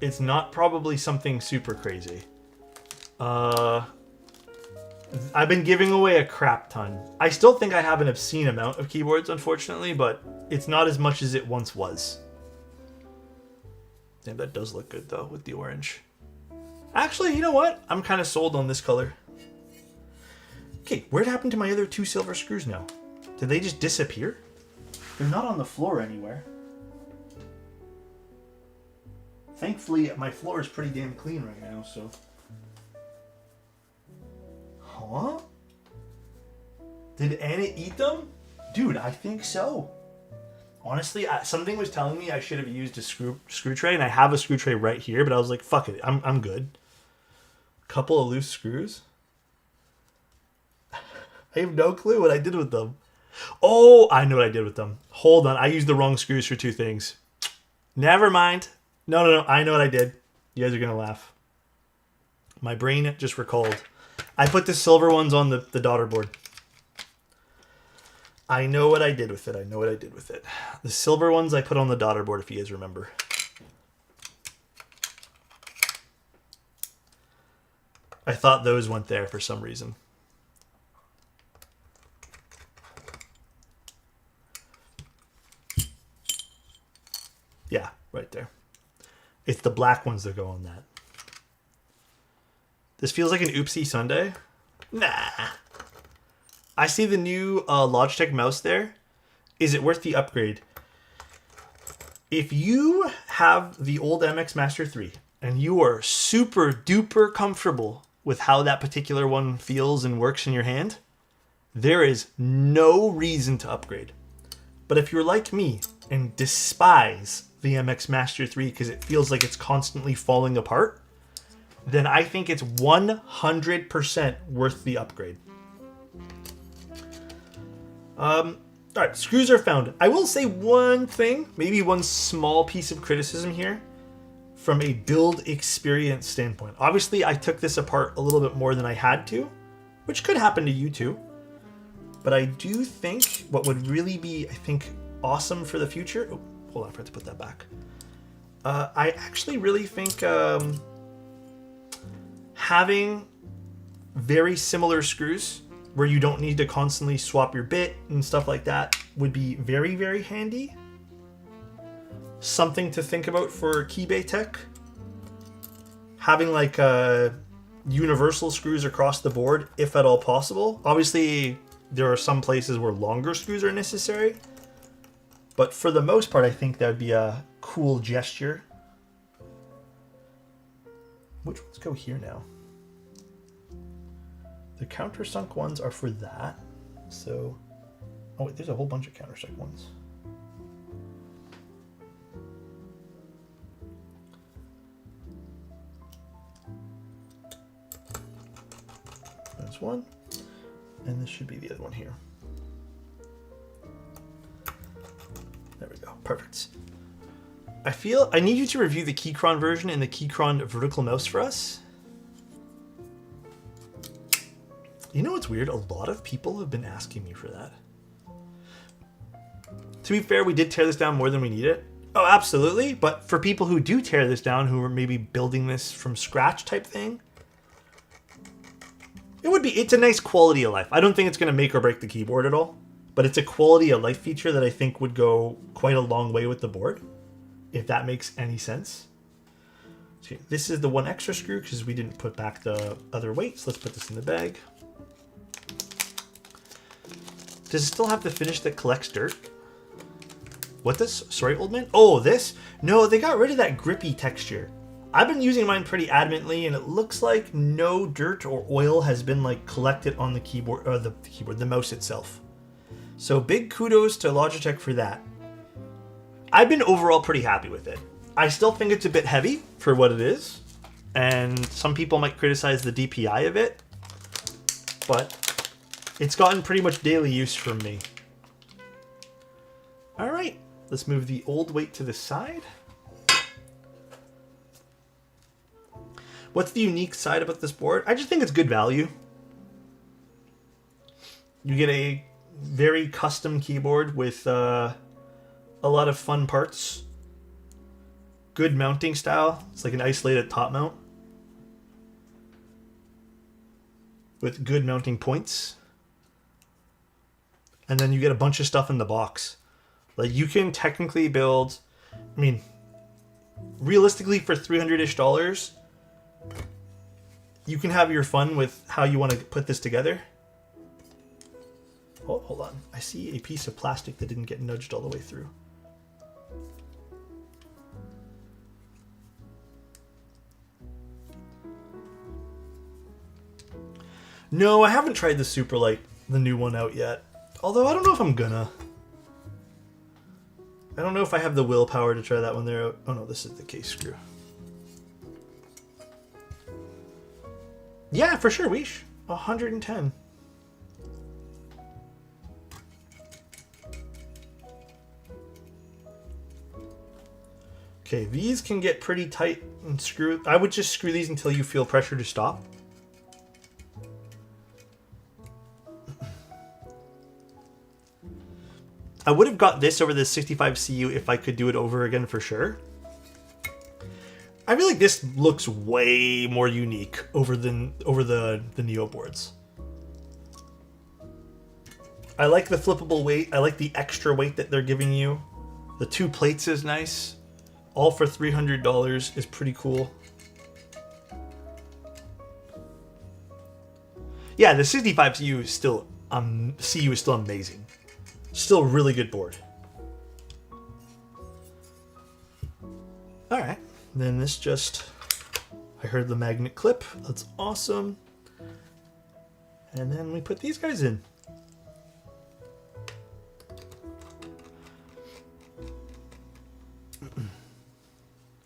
it's not probably something super crazy. I've been giving away a crap ton. I still think I have an obscene amount of keyboards, unfortunately, but it's not as much as it once was. Damn, that does look good though with the orange. Actually, you know what? I'm kind of sold on this color. Okay, where'd happen to my other 2 silver screws now? Did they just disappear? They're not on the floor anywhere. Thankfully, my floor is pretty damn clean right now, so... Huh? Did Anna eat them? Dude, I think so. Honestly, something was telling me I should have used a screw tray, and I have a screw tray right here, but I was like, fuck it, I'm good. Couple of loose screws. I have no clue what I did with them. Oh, I know what I did with them. Hold on, I used the wrong screws for two things. Never mind. No, I know what I did. You guys are going to laugh. My brain just recalled. I put the silver ones on the daughter board. I know what I did with it. The silver ones I put on the daughter board, if you guys remember. I thought those went there for some reason. Yeah, right there. It's the black ones that go on that. This feels like an oopsie Sunday. Nah. I see the new Logitech mouse there. Is it worth the upgrade? If you have the old MX Master 3 and you are super duper comfortable with how that particular one feels and works in your hand, there is no reason to upgrade. But if you're like me and despise the MX Master 3 because it feels like it's constantly falling apart, then I think it's 100% worth the upgrade. Alright, screws are found. I will say one thing, maybe one small piece of criticism here from a build experience standpoint. Obviously, I took this apart a little bit more than I had to, which could happen to you too. But I do think what would really be, I think, awesome for the future... Oh, hold on, I forgot to put that back. I actually really think having very similar screws where you don't need to constantly swap your bit and stuff like that would be very, very handy. Something to think about for keybay tech. Having like universal screws across the board, if at all possible. Obviously, there are some places where longer screws are necessary. But for the most part, I think that would be a cool gesture. Which ones go here now? The countersunk ones are for that. So, oh wait, there's a whole bunch of countersunk ones. There's one, and this should be the other one here. There we go, perfect. I need you to review the Keychron version and the Keychron vertical mouse for us. You know what's weird? A lot of people have been asking me for that. To be fair, we did tear this down more than we needed. Oh, absolutely. But for people who do tear this down, who are maybe building this from scratch type thing, it's a nice quality of life. I don't think it's going to make or break the keyboard at all, but it's a quality of life feature that I think would go quite a long way with the board, if that makes any sense. So this is the one extra screw because we didn't put back the other weights. Let's put this in the bag. Does it still have the finish that collects dirt? What this? Sorry, old man? Oh, this? No, they got rid of that grippy texture. I've been using mine pretty adamantly, and it looks like no dirt or oil has been like collected on the keyboard, or the mouse itself. So big kudos to Logitech for that. I've been overall pretty happy with it. I still think it's a bit heavy for what it is, and some people might criticize the DPI of it, but it's gotten pretty much daily use from me. All right, let's move the old weight to the side. What's the unique side about this board? I just think it's good value. You get a very custom keyboard with a lot of fun parts. Good mounting style. It's like an isolated top mount with good mounting points. And then you get a bunch of stuff in the box. Like you can technically build, I mean, realistically for $300-ish, you can have your fun with how you want to put this together. Oh, hold on. I see a piece of plastic that didn't get nudged all the way through. No, I haven't tried the Superlight, the new one out yet. Although I don't know if I'm gonna. I don't know if I have the willpower to try that one there. Oh no, this is the case screw. Yeah, for sure, Weesh. 110. Okay, these can get pretty tight and screw. I would just screw these until you feel pressure to stop. I would have got this over the 65 CU if I could do it over again for sure. I feel like this looks way more unique over the Neo boards. I like the flippable weight. I like the extra weight that they're giving you. The 2 plates is nice. All for $300 is pretty cool. Yeah, the 65 CU is still amazing. Still a really good board. All right, then this just, I heard the magnet clip. That's awesome. And then we put these guys in.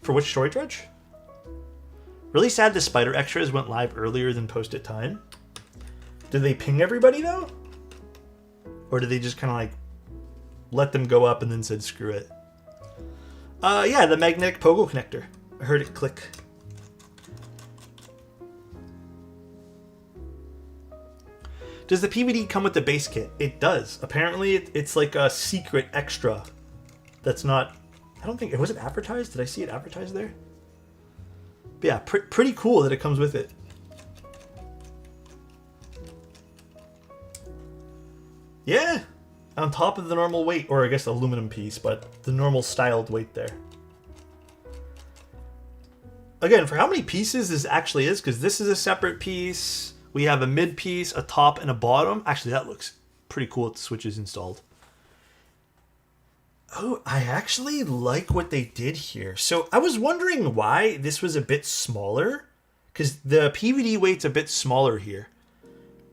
For which story dredge? Really sad the spider extras went live earlier than posted time. Did they ping everybody though? Or did they just kind of like let them go up and then said screw it? Yeah, the magnetic pogo connector. I heard it click. Does the PVD come with the base kit? It does. Apparently it's like a secret extra. That's not, I don't think, was it advertised? Did I see it advertised there? But yeah, pretty cool that it comes with it. Yeah, on top of the normal weight, or I guess aluminum piece, but the normal styled weight there. Again, for how many pieces this actually is, because this is a separate piece. We have a mid piece, a top, and a bottom. Actually, that looks pretty cool with the switches installed. Oh, I actually like what they did here. So I was wondering why this was a bit smaller, because the PVD weight's a bit smaller here.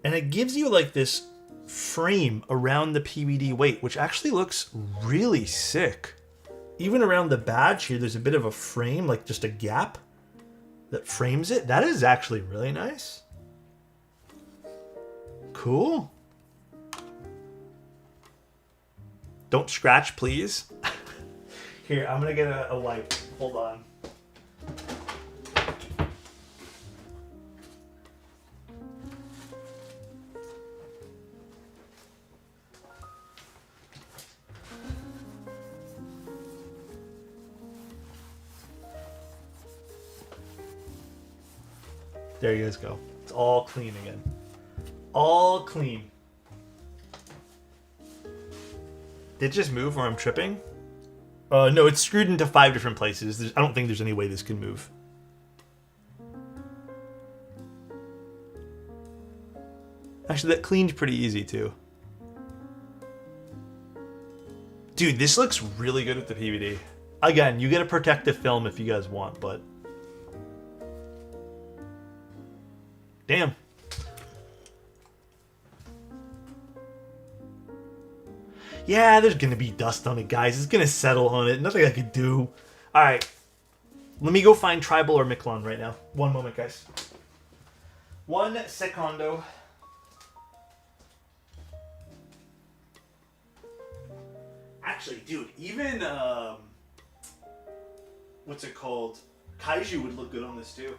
And it gives you like this frame around the PVD weight, which actually looks really sick. Even around the badge here, there's a bit of a frame, like just a gap that frames it. That is actually really nice. Cool. Don't scratch, please. Here, I'm gonna get a wipe. Hold on. There you guys go. It's all clean again. All clean. Did it just move or I'm tripping? No, it's screwed into 5 different places. I don't think there's any way this can move. Actually, that cleaned pretty easy too. Dude, this looks really good with the PVD. Again, you get a protective film if you guys want, but... Damn. Yeah, there's gonna be dust on it, guys. It's gonna settle on it. Nothing I could do. Alright. Let me go find Tribal or Miklon right now. One moment, guys. One secondo. Actually, dude, even, what's it called? Kaiju would look good on this, too.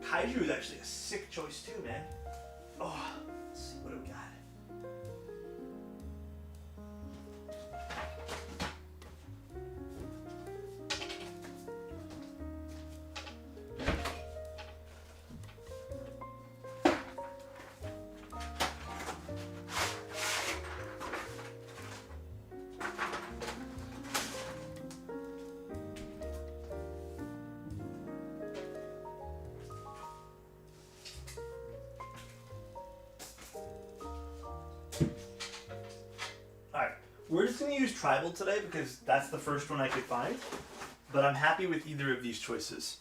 Kaiju is actually a sick choice, too, man. Oh, let's see, what do we got? We're just going to use tribal today because that's the first one I could find. But I'm happy with either of these choices.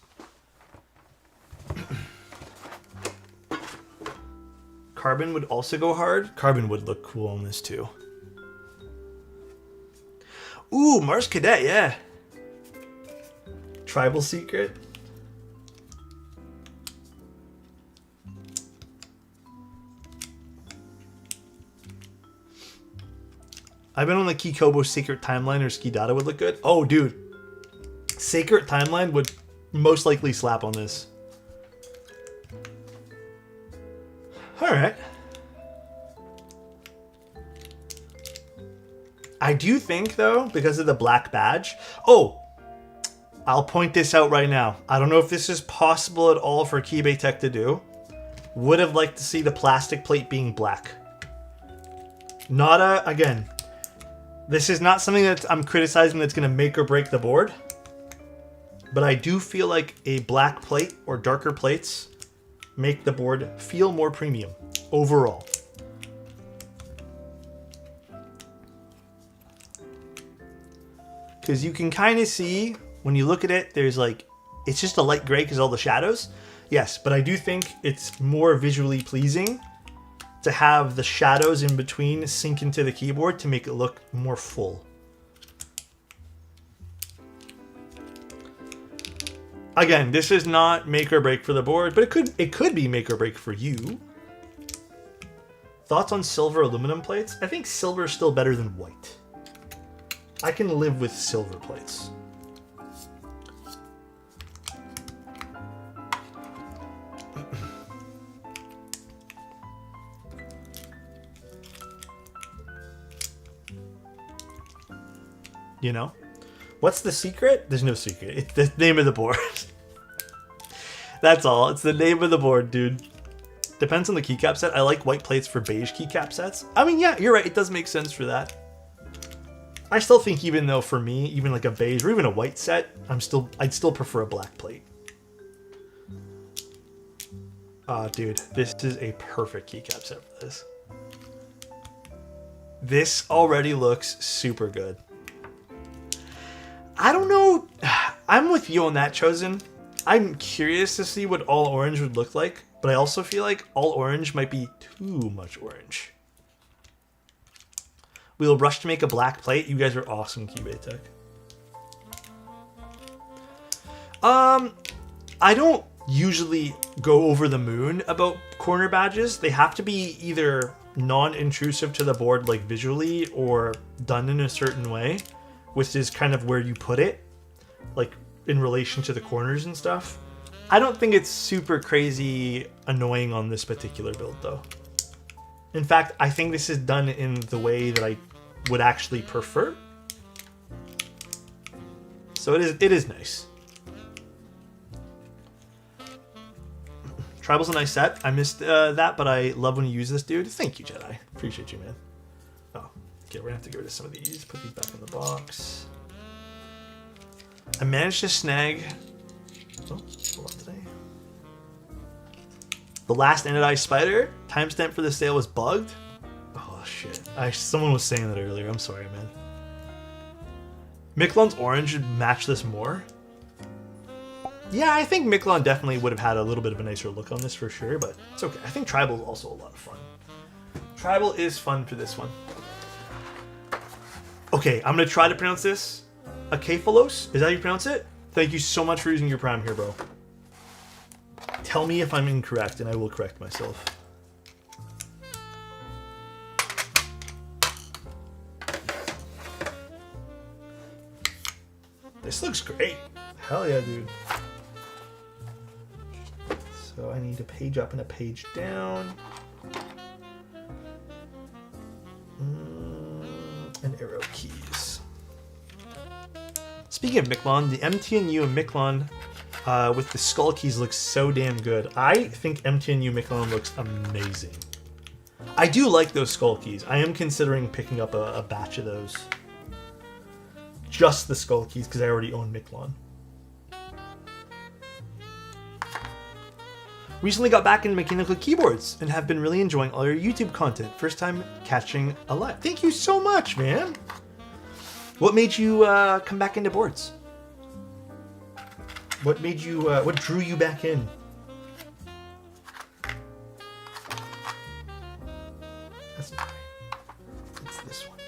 Carbon would also go hard. Carbon would look cool on this too. Ooh, Mars Cadet, yeah. Tribal Secret. I've been on the Kikobo Secret Timeline or Ski Data would look good. Oh, dude. Secret Timeline would most likely slap on this. Alright. I do think, though, because of the black badge... Oh! I'll point this out right now. I don't know if this is possible at all for Kibei Tech to do. Would have liked to see the plastic plate being black. Again, this is not something that I'm criticizing that's going to make or break the board. But I do feel like a black plate or darker plates make the board feel more premium overall. Because you can kind of see, when you look at it, there's like, it's just a light gray because all the shadows. Yes, but I do think it's more visually pleasing to have the shadows in between sink into the keyboard to make it look more full. Again, this is not make or break for the board, but it could be make or break for you. Thoughts on silver aluminum plates? I think silver is still better than white. I can live with silver plates. You know? What's the secret? There's no secret. It's the name of the board. That's all. It's the name of the board, dude. Depends on the keycap set. I like white plates for beige keycap sets. I mean, yeah, you're right. It does make sense for that. I still think even though for me, even like a beige or even a white set, I'd still prefer a black plate. Dude, this is a perfect keycap set for this. This already looks super good. I don't know. I'm with you on that, Chosen. I'm curious to see what all orange would look like, but I also feel like all orange might be too much orange. We'll rush to make a black plate. You guys are awesome, Kibei Tech. I don't usually go over the moon about corner badges. They have to be either non-intrusive to the board, like visually, or done in a certain way, which is kind of where you put it, like in relation to the corners and stuff. I don't think it's super crazy annoying on this particular build, though. In fact, I think this is done in the way that I would actually prefer. So it is nice. Tribal's a nice set. I missed that, but I love when you use this, dude. Thank you, Jedi. Appreciate you, man. Oh, okay, we're gonna have to get rid of some of these. Put these back in the box. I managed to snag... Oh, hold on today. The last anodized spider. Timestamp for the sale was bugged. Oh, shit. Someone was saying that earlier. I'm sorry, man. Miklon's orange would match this more. Yeah, I think Miklon definitely would have had a little bit of a nicer look on this for sure, but it's okay. I think Tribal is also a lot of fun. Tribal is fun for this one. Okay, I'm going to try to pronounce this. Akephalos? Is that how you pronounce it? Thank you so much for using your prime here, bro. Tell me if I'm incorrect, and I will correct myself. This looks great. Hell yeah, dude. So I need a page up and a page down. And arrow keys. Speaking of Miklon, the MTNU and Miklon with the skull keys looks so damn good. I think MTNU Miklon looks amazing. I do like those skull keys. I am considering picking up a batch of those. Just the skull keys because I already own Miklon. Recently got back into mechanical keyboards and have been really enjoying all your YouTube content. First time catching a live. Thank you so much, man. What made you come back into boards? What made you? What drew you back in? That's not right. It's this one.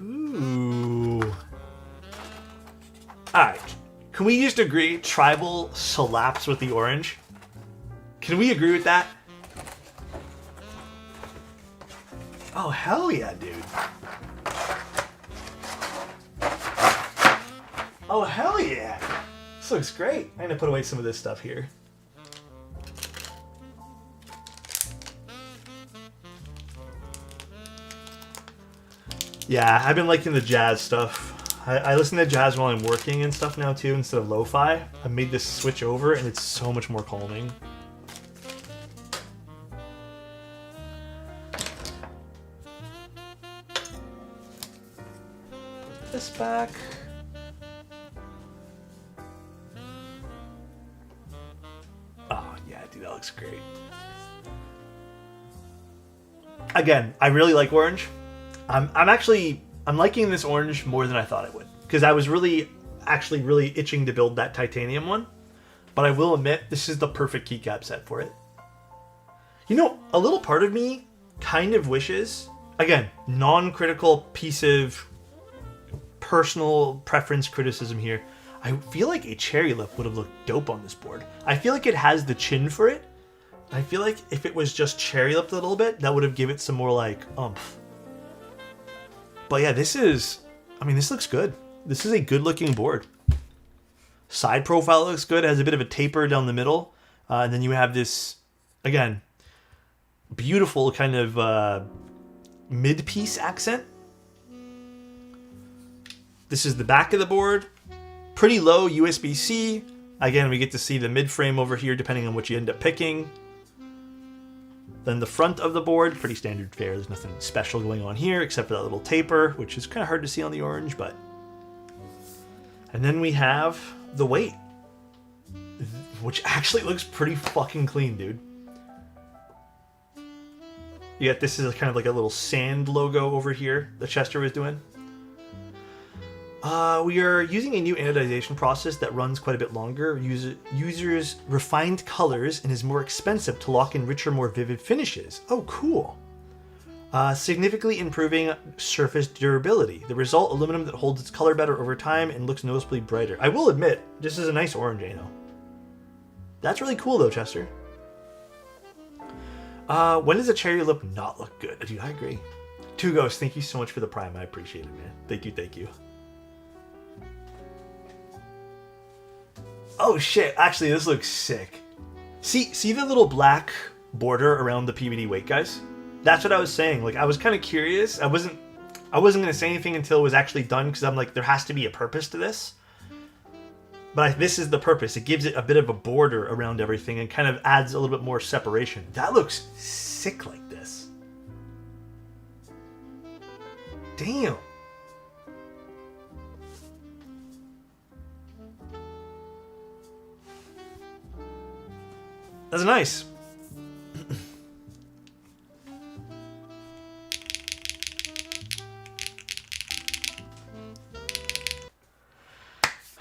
Ooh. All right. Can we just agree tribal slaps with the orange? Can we agree with that? Oh, hell yeah, dude. Oh, hell yeah. This looks great. I'm going to put away some of this stuff here. Yeah, I've been liking the jazz stuff. I listen to jazz while I'm working and stuff now too, instead of lo-fi. I made this switch over and it's so much more calming. Put this back. Oh yeah, dude, that looks great. Again, I really like orange. I'm liking this orange more than I thought I would, because I was really itching to build that titanium one. But I will admit, this is the perfect keycap set for it. You know, a little part of me kind of wishes, again, non-critical piece of personal preference criticism here, I feel like a cherry lip would have looked dope on this board. I feel like it has the chin for it. I feel like if it was just cherry lipped a little bit, that would have given it some more like oomph. But yeah, this looks good. This is a good looking board. Side profile looks good. It has a bit of a taper down the middle. And then you have this, again, beautiful kind of mid-piece accent. This is the back of the board. Pretty low USB-C. Again, we get to see the mid-frame over here depending on what you end up picking. Then the front of the board, pretty standard fare. There's nothing special going on here except for that little taper, which is kind of hard to see on the orange, but... And then we have the weight, which actually looks pretty fucking clean, dude. Yeah, this is kind of like a little sand logo over here that Chester was doing. We are using a new anodization process that runs quite a bit longer, uses refined colors, and is more expensive to lock in richer, more vivid finishes. Oh, cool. Significantly improving surface durability. The result, aluminum that holds its color better over time and looks noticeably brighter. I will admit, this is a nice orange, That's really cool though, Chester. When does a cherry lip not look good? Dude, I agree. Two Ghosts, thank you so much for the Prime. I appreciate it, man. Thank you. Oh shit, actually this looks sick. See the little black border around the PVD weight, guys? That's what I was saying. Like, I was kind of curious. I wasn't gonna say anything until it was actually done, because I'm like, there has to be a purpose to this. But this is the purpose. It gives it a bit of a border around everything and kind of adds a little bit more separation. That looks sick like this. Damn. That's nice.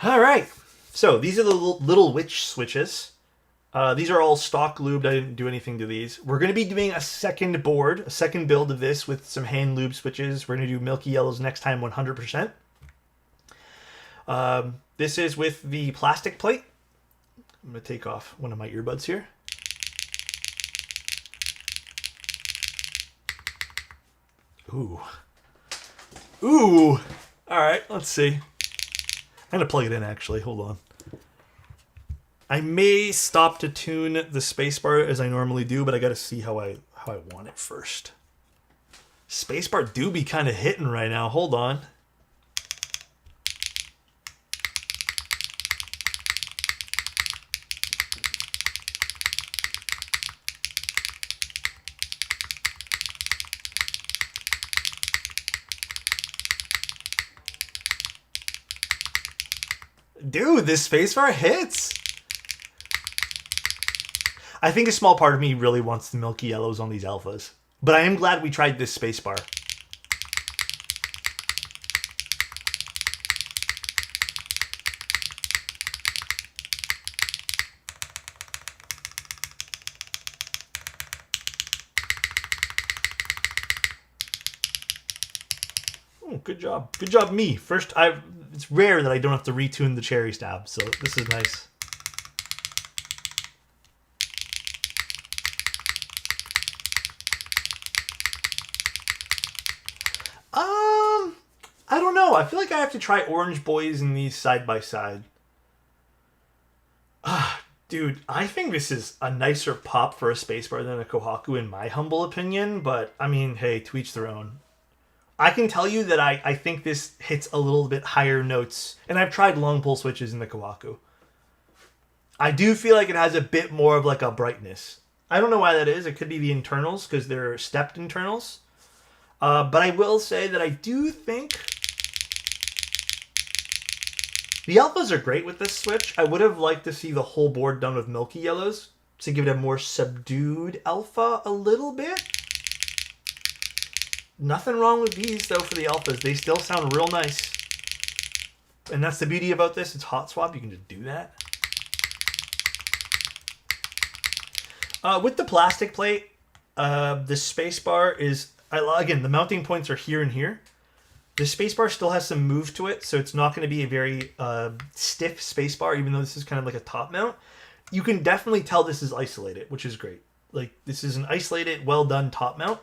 All right. So these are the little witch switches. These are all stock lubed. I didn't do anything to these. We're going to be doing a second board, a second build of this with some hand lube switches. We're going to do milky yellows next time 100%. This is with the plastic plate. I'm going to take off one of my earbuds here. Ooh. All right, let's see. I'm going to plug it in, actually. Hold on. I may stop to tune the spacebar as I normally do, but I got to see how I want it first. Spacebar do be kind of hitting right now. Hold on. Dude, this spacebar hits. I think a small part of me really wants the milky yellows on these alphas. But I am glad we tried this spacebar. Oh, good job. Good job, me. First, it's rare that I don't have to retune the cherry stab, so this is nice. I don't know. I feel like I have to try Orange Boys and these side by side. Dude, I think this is a nicer pop for a spacebar than a Kohaku in my humble opinion, but I mean, hey, to each their own. I can tell you that I think this hits a little bit higher notes, and I've tried long pull switches in the Kohaku. I do feel like it has a bit more of like a brightness. I don't know why that is. It could be the internals, because they're stepped internals. But I will say that I do think the alphas are great with this switch. I would have liked to see the whole board done with milky yellows to give it a more subdued alpha a little bit. Nothing wrong with these, though, for the alphas. They still sound real nice. And that's the beauty about this. It's hot swap. You can just do that. With the plastic plate, the spacebar is... Again, the mounting points are here and here. The spacebar still has some move to it, so it's not going to be a very stiff spacebar, even though this is kind of like a top mount. You can definitely tell this is isolated, which is great. Like, this is an isolated, well-done top mount.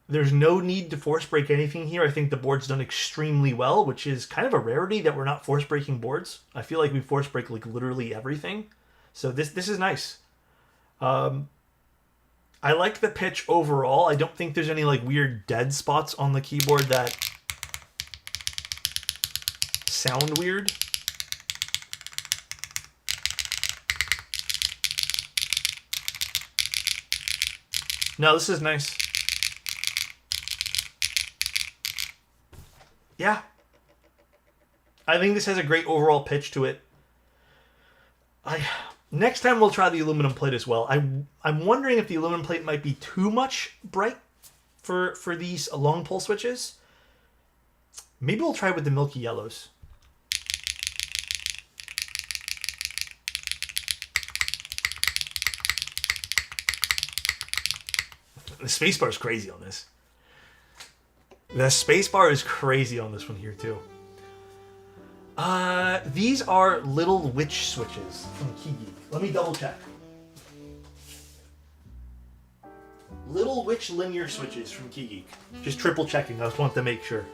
There's no need to force break anything here. I think the board's done extremely well, which is kind of a rarity that we're not force breaking boards. I feel like we force break like literally everything. So this is nice. I like the pitch overall. I don't think there's any like weird dead spots on the keyboard that sound weird. No, this is nice. Yeah. I think this has a great overall pitch to it. Next time we'll try the aluminum plate as well. I'm wondering if the aluminum plate might be too much bright for these long pull switches. Maybe we'll try with the milky yellows. The spacebar is crazy on this. The spacebar is crazy on this one here too. These are Little Witch switches from KeyGeek. Let me double check. Little Witch linear switches from KeyGeek. Just triple checking. I just want to make sure.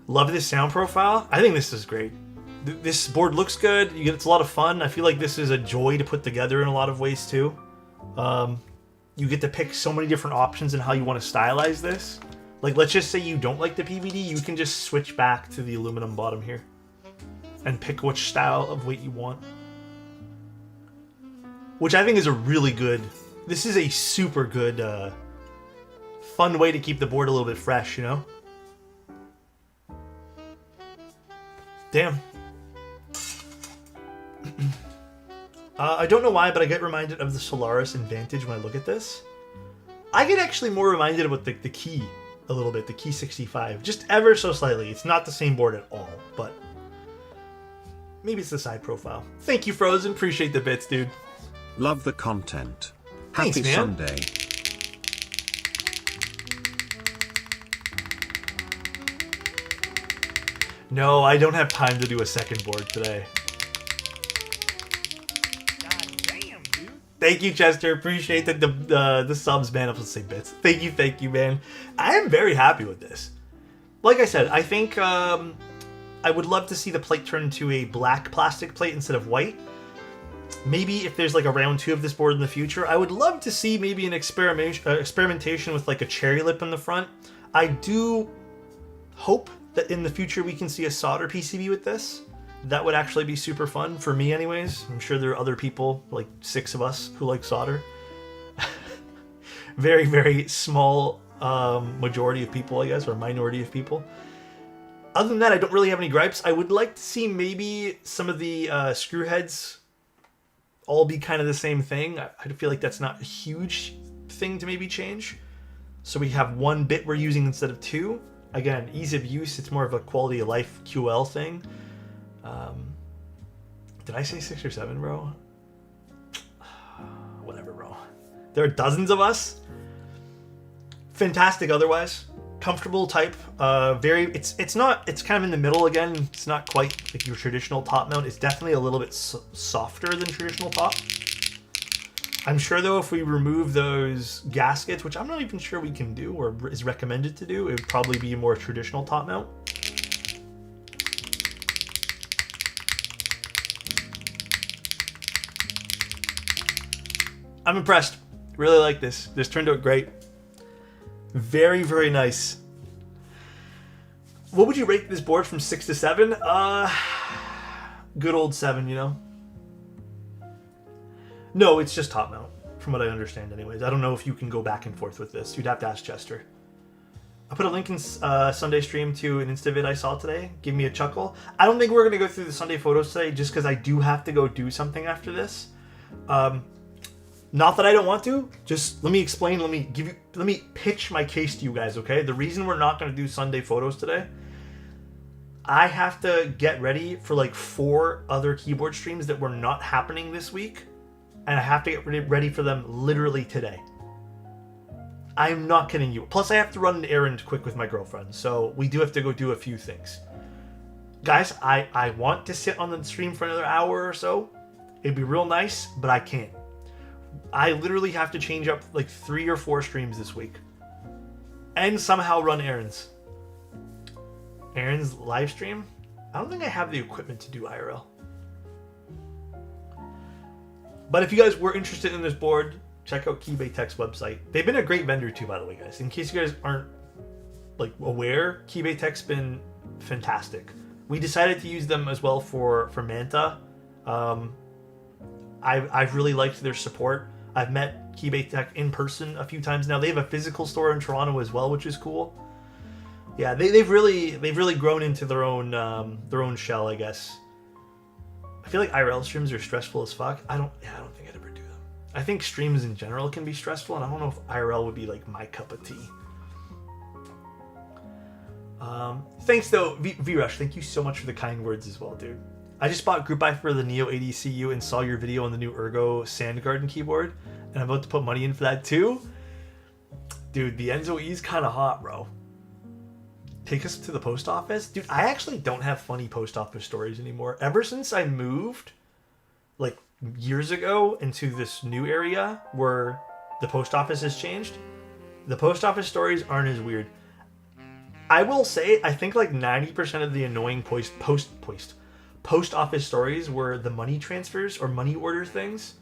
Love this sound profile. I think this is great. This board looks good. It's a lot of fun. I feel like this is a joy to put together in a lot of ways too. You get to pick so many different options in how you want to stylize this. Like, let's just say you don't like the PVD, you can just switch back to the aluminum bottom here and pick which style of weight you want. Which I think is a really good... This is a super good, fun way to keep the board a little bit fresh, you know? Damn. I don't know why, but I get reminded of the Solaris and Vantage when I look at this. I get actually more reminded about the Key a little bit, the Key 65. Just ever so slightly. It's not the same board at all, but maybe it's the side profile. Thank you, Frozen. Appreciate the bits, dude. Love the content. Thanks, Happy man. Sunday. No, I don't have time to do a second board today. Thank you, Chester. Appreciate the subs, man. I was going to say bits. Thank you, man. I am very happy with this. Like I said, I think I would love to see the plate turn into a black plastic plate instead of white. Maybe if there's like a round 2 of this board in the future, I would love to see maybe an experimentation with like a cherry lip in the front. I do hope that in the future we can see a solder PCB with this. That would actually be super fun, for me anyways. I'm sure there are other people, like 6 of us, who like solder. Very, very small majority of people, I guess, or minority of people. Other than that, I don't really have any gripes. I would like to see maybe some of the screw heads all be kind of the same thing. I feel like that's not a huge thing to maybe change. So we have 1 bit we're using instead of 2. Again, ease of use, it's more of a quality of life QL thing. Did I say 6 or 7, bro? Whatever, bro. There are dozens of us. Fantastic otherwise. Comfortable type. It's kind of in the middle again. It's not quite like your traditional top mount. It's definitely a little bit softer than traditional top. I'm sure though if we remove those gaskets, which I'm not even sure we can do or is recommended to do, it would probably be a more traditional top mount. I'm impressed. Really like this. This turned out great. Very, very nice. What would you rate this board from 6 to 7? Good old 7, you know? No, it's just top mount, from what I understand anyways. I don't know if you can go back and forth with this. You'd have to ask Chester. I put a link in Sunday stream to an Insta vid I saw today. Give me a chuckle. I don't think we're going to go through the Sunday photos today just because I do have to go do something after this. Not that I don't want to, just let me explain, let me pitch my case to you guys, okay? The reason we're not going to do Sunday photos today, I have to get ready for like 4 other keyboard streams that were not happening this week, and I have to get ready for them literally today. I'm not kidding you. Plus I have to run an errand quick with my girlfriend, so we do have to go do a few things. Guys, I want to sit on the stream for another hour or so. It'd be real nice, but I can't. I literally have to change up like 3 or 4 streams this week. And somehow run errands. Errands live stream? I don't think I have the equipment to do IRL. But if you guys were interested in this board, check out Keybay Tech's website. They've been a great vendor too, by the way, guys. In case you guys aren't like aware, Keybay Tech's been fantastic. We decided to use them as well for Manta. I've really liked their support. I've met Keybay Tech in person a few times now. They have a physical store in Toronto as well, which is cool. Yeah, they've really grown into their own shell, I guess. I feel like IRL streams are stressful as fuck. I don't think I'd ever do them. I think streams in general can be stressful, and I don't know if IRL would be like my cup of tea. Thanks though, V-Rush. Thank you so much for the kind words as well, dude. I just bought Group Buy for the Neo ADCU and saw your video on the new Ergo Sand Garden keyboard, and I'm about to put money in for that too. Dude, the Enzo E's kind of hot, bro. Take us to the post office? Dude, I actually don't have funny post office stories anymore. Ever since I moved, like, years ago into this new area where the post office has changed, the post office stories aren't as weird. I will say, I think like 90% of the annoying post office stories were the money transfers or money order things.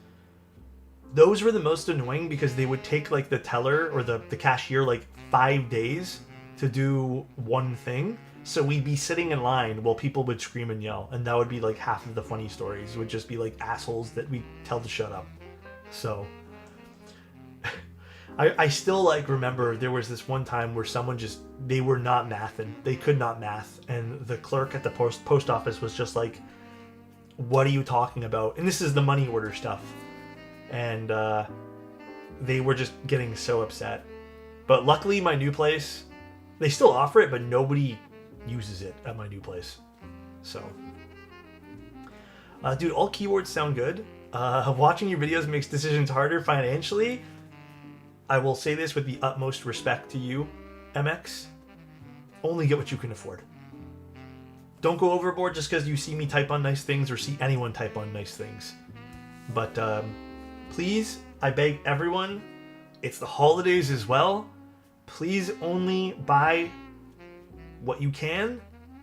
Those were the most annoying because they would take like the teller or the cashier like 5 days to do one thing. So we'd be sitting in line while people would scream and yell, and that would be like half of the funny stories would just be like assholes that we tell to shut up. So I still like remember there was this one time where someone they were not mathing. They could not math, and the clerk at the post office was just like, what are you talking about? And this is the money order stuff. And they were just getting so upset. But luckily my new place, they still offer it, but nobody uses it at my new place. So dude, all keywords sound good. Watching your videos makes decisions harder financially. I will say this with the utmost respect to you, MX. Only get what you can afford. Don't go overboard just because you see me type on nice things or see anyone type on nice things. But please, I beg everyone, it's the holidays as well. Please only buy what you can.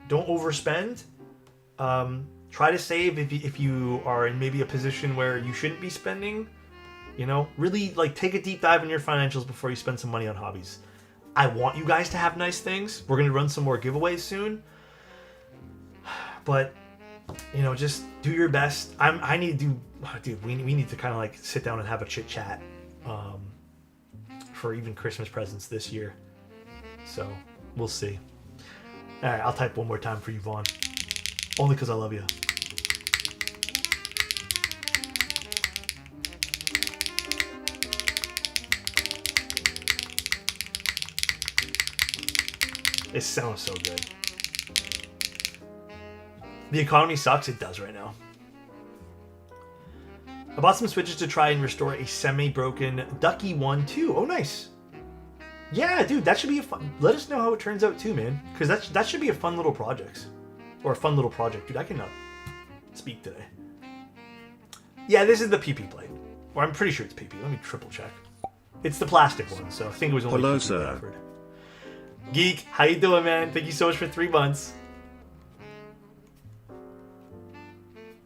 Don't overspend. Try to save if you are in maybe a position where you shouldn't be spending. You know, really like take a deep dive in your financials before you spend some money on hobbies. I want you guys to have nice things. We're going to run some more giveaways soon. But, you know, just do your best. I need to do, dude, we need to kind of like sit down and have a chit chat for even Christmas presents this year. So we'll see. All right, I'll type one more time for you, Vaughn. Only because I love you. It sounds so good. The economy sucks. It does right now. I bought some switches to try and restore a semi-broken Ducky 1 too. Oh, nice. Yeah, dude, that should be a fun... Let us know how it turns out too, man. Because that should be a fun little project. Or a fun little project. Dude, I cannot speak today. Yeah, this is the PP plate. Or I'm pretty sure it's PP. Let me triple check. It's the plastic one, so I think it was only Hello, PP sir. offered. Geek, how you doing, man? Thank you so much for 3 months.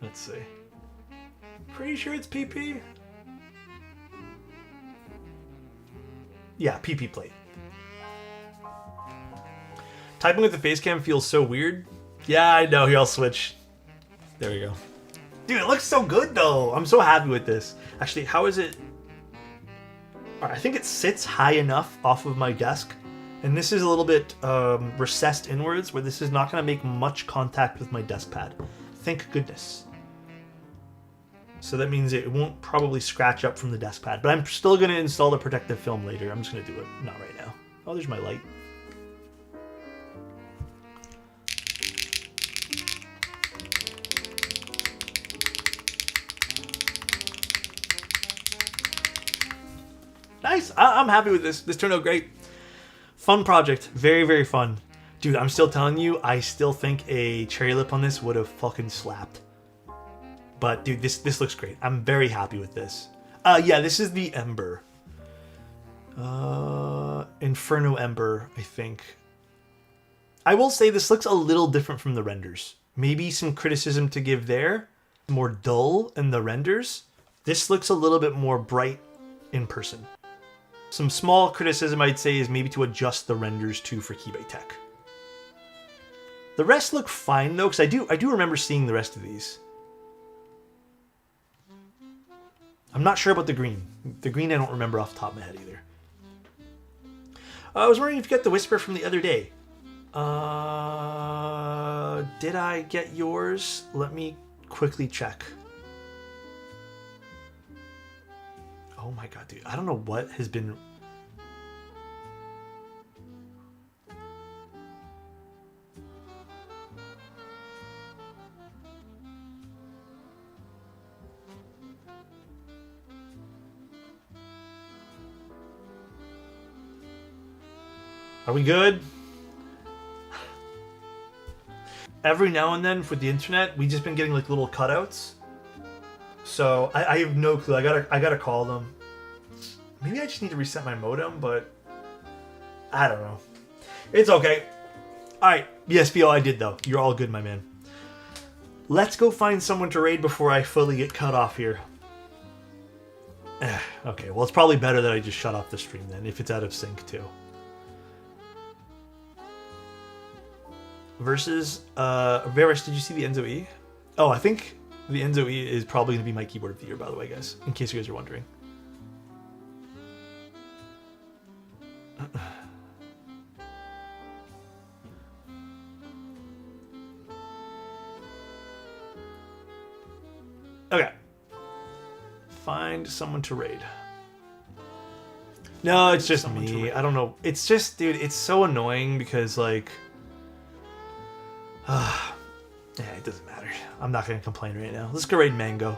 Let's see. Pretty sure it's PP. Yeah, PP plate. Typing with the face cam feels so weird. Yeah, I know. Here, I'll switch. There we go. Dude, it looks so good, though. I'm so happy with this. Actually, how is it? All right, I think it sits high enough off of my desk. And this is a little bit recessed inwards, where this is not going to make much contact with my desk pad. Thank goodness. So that means it won't probably scratch up from the desk pad. But I'm still going to install the protective film later. I'm just going to do it. Not right now. Oh, there's my light. Nice. I'm happy with this. This turned out great. Fun project. Very, very fun. Dude, I'm still telling you, I still think a cherry lip on this would have fucking slapped. But dude, this looks great. I'm very happy with this. Yeah, this is the Ember. Inferno Ember, I think. I will say this looks a little different from the renders. Maybe some criticism to give there. More dull in the renders. This looks a little bit more bright in person. Some small criticism I'd say is maybe to adjust the renders too for Keybay Tech. The rest look fine though, because I do remember seeing the rest of these. I'm not sure about the green. The green I don't remember off the top of my head either. I was wondering if you got the Whisper from the other day. Did I get yours? Let me quickly check. Oh my god, dude. I don't know what has been... Are we good? Every now and then with the internet, we just been getting like little cutouts. So I have no clue. I gotta call them. Maybe I just need to reset my modem, but I don't know. It's okay. All right, yes, BO, I did though. You're all good, my man. Let's go find someone to raid before I fully get cut off here. Okay, well it's probably better that I just shut off the stream then, if it's out of sync too. Versus, Varus, did you see the Enzo E? Oh, I think the Enzo E is probably going to be my keyboard of the year, by the way, guys, in case you guys are wondering. Okay. Find someone to raid. No, it's just me. I don't know. It's just, dude, it's so annoying because, like... yeah, it doesn't matter. I'm not gonna complain right now. Let's go raid Mango.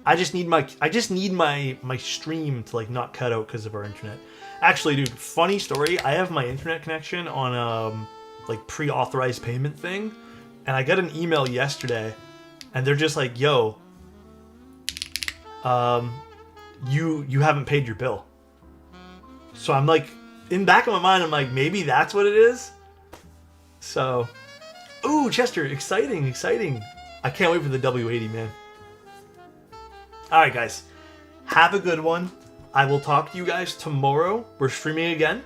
I just need my stream to like not cut out because of our internet. Actually, dude, funny story. I have my internet connection on like pre-authorized payment thing, and I got an email yesterday, and they're just like, "Yo, you haven't paid your bill." So I'm like, in the back of my mind, I'm like, maybe that's what it is. So, ooh, Chester, exciting, exciting. I can't wait for the W80, man. All right, guys, have a good one. I will talk to you guys tomorrow. We're streaming again.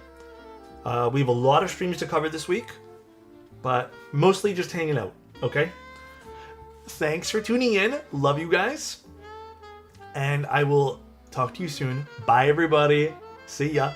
We have a lot of streams to cover this week, but mostly just hanging out, okay? Thanks for tuning in. Love you guys. And I will talk to you soon. Bye, everybody. See ya.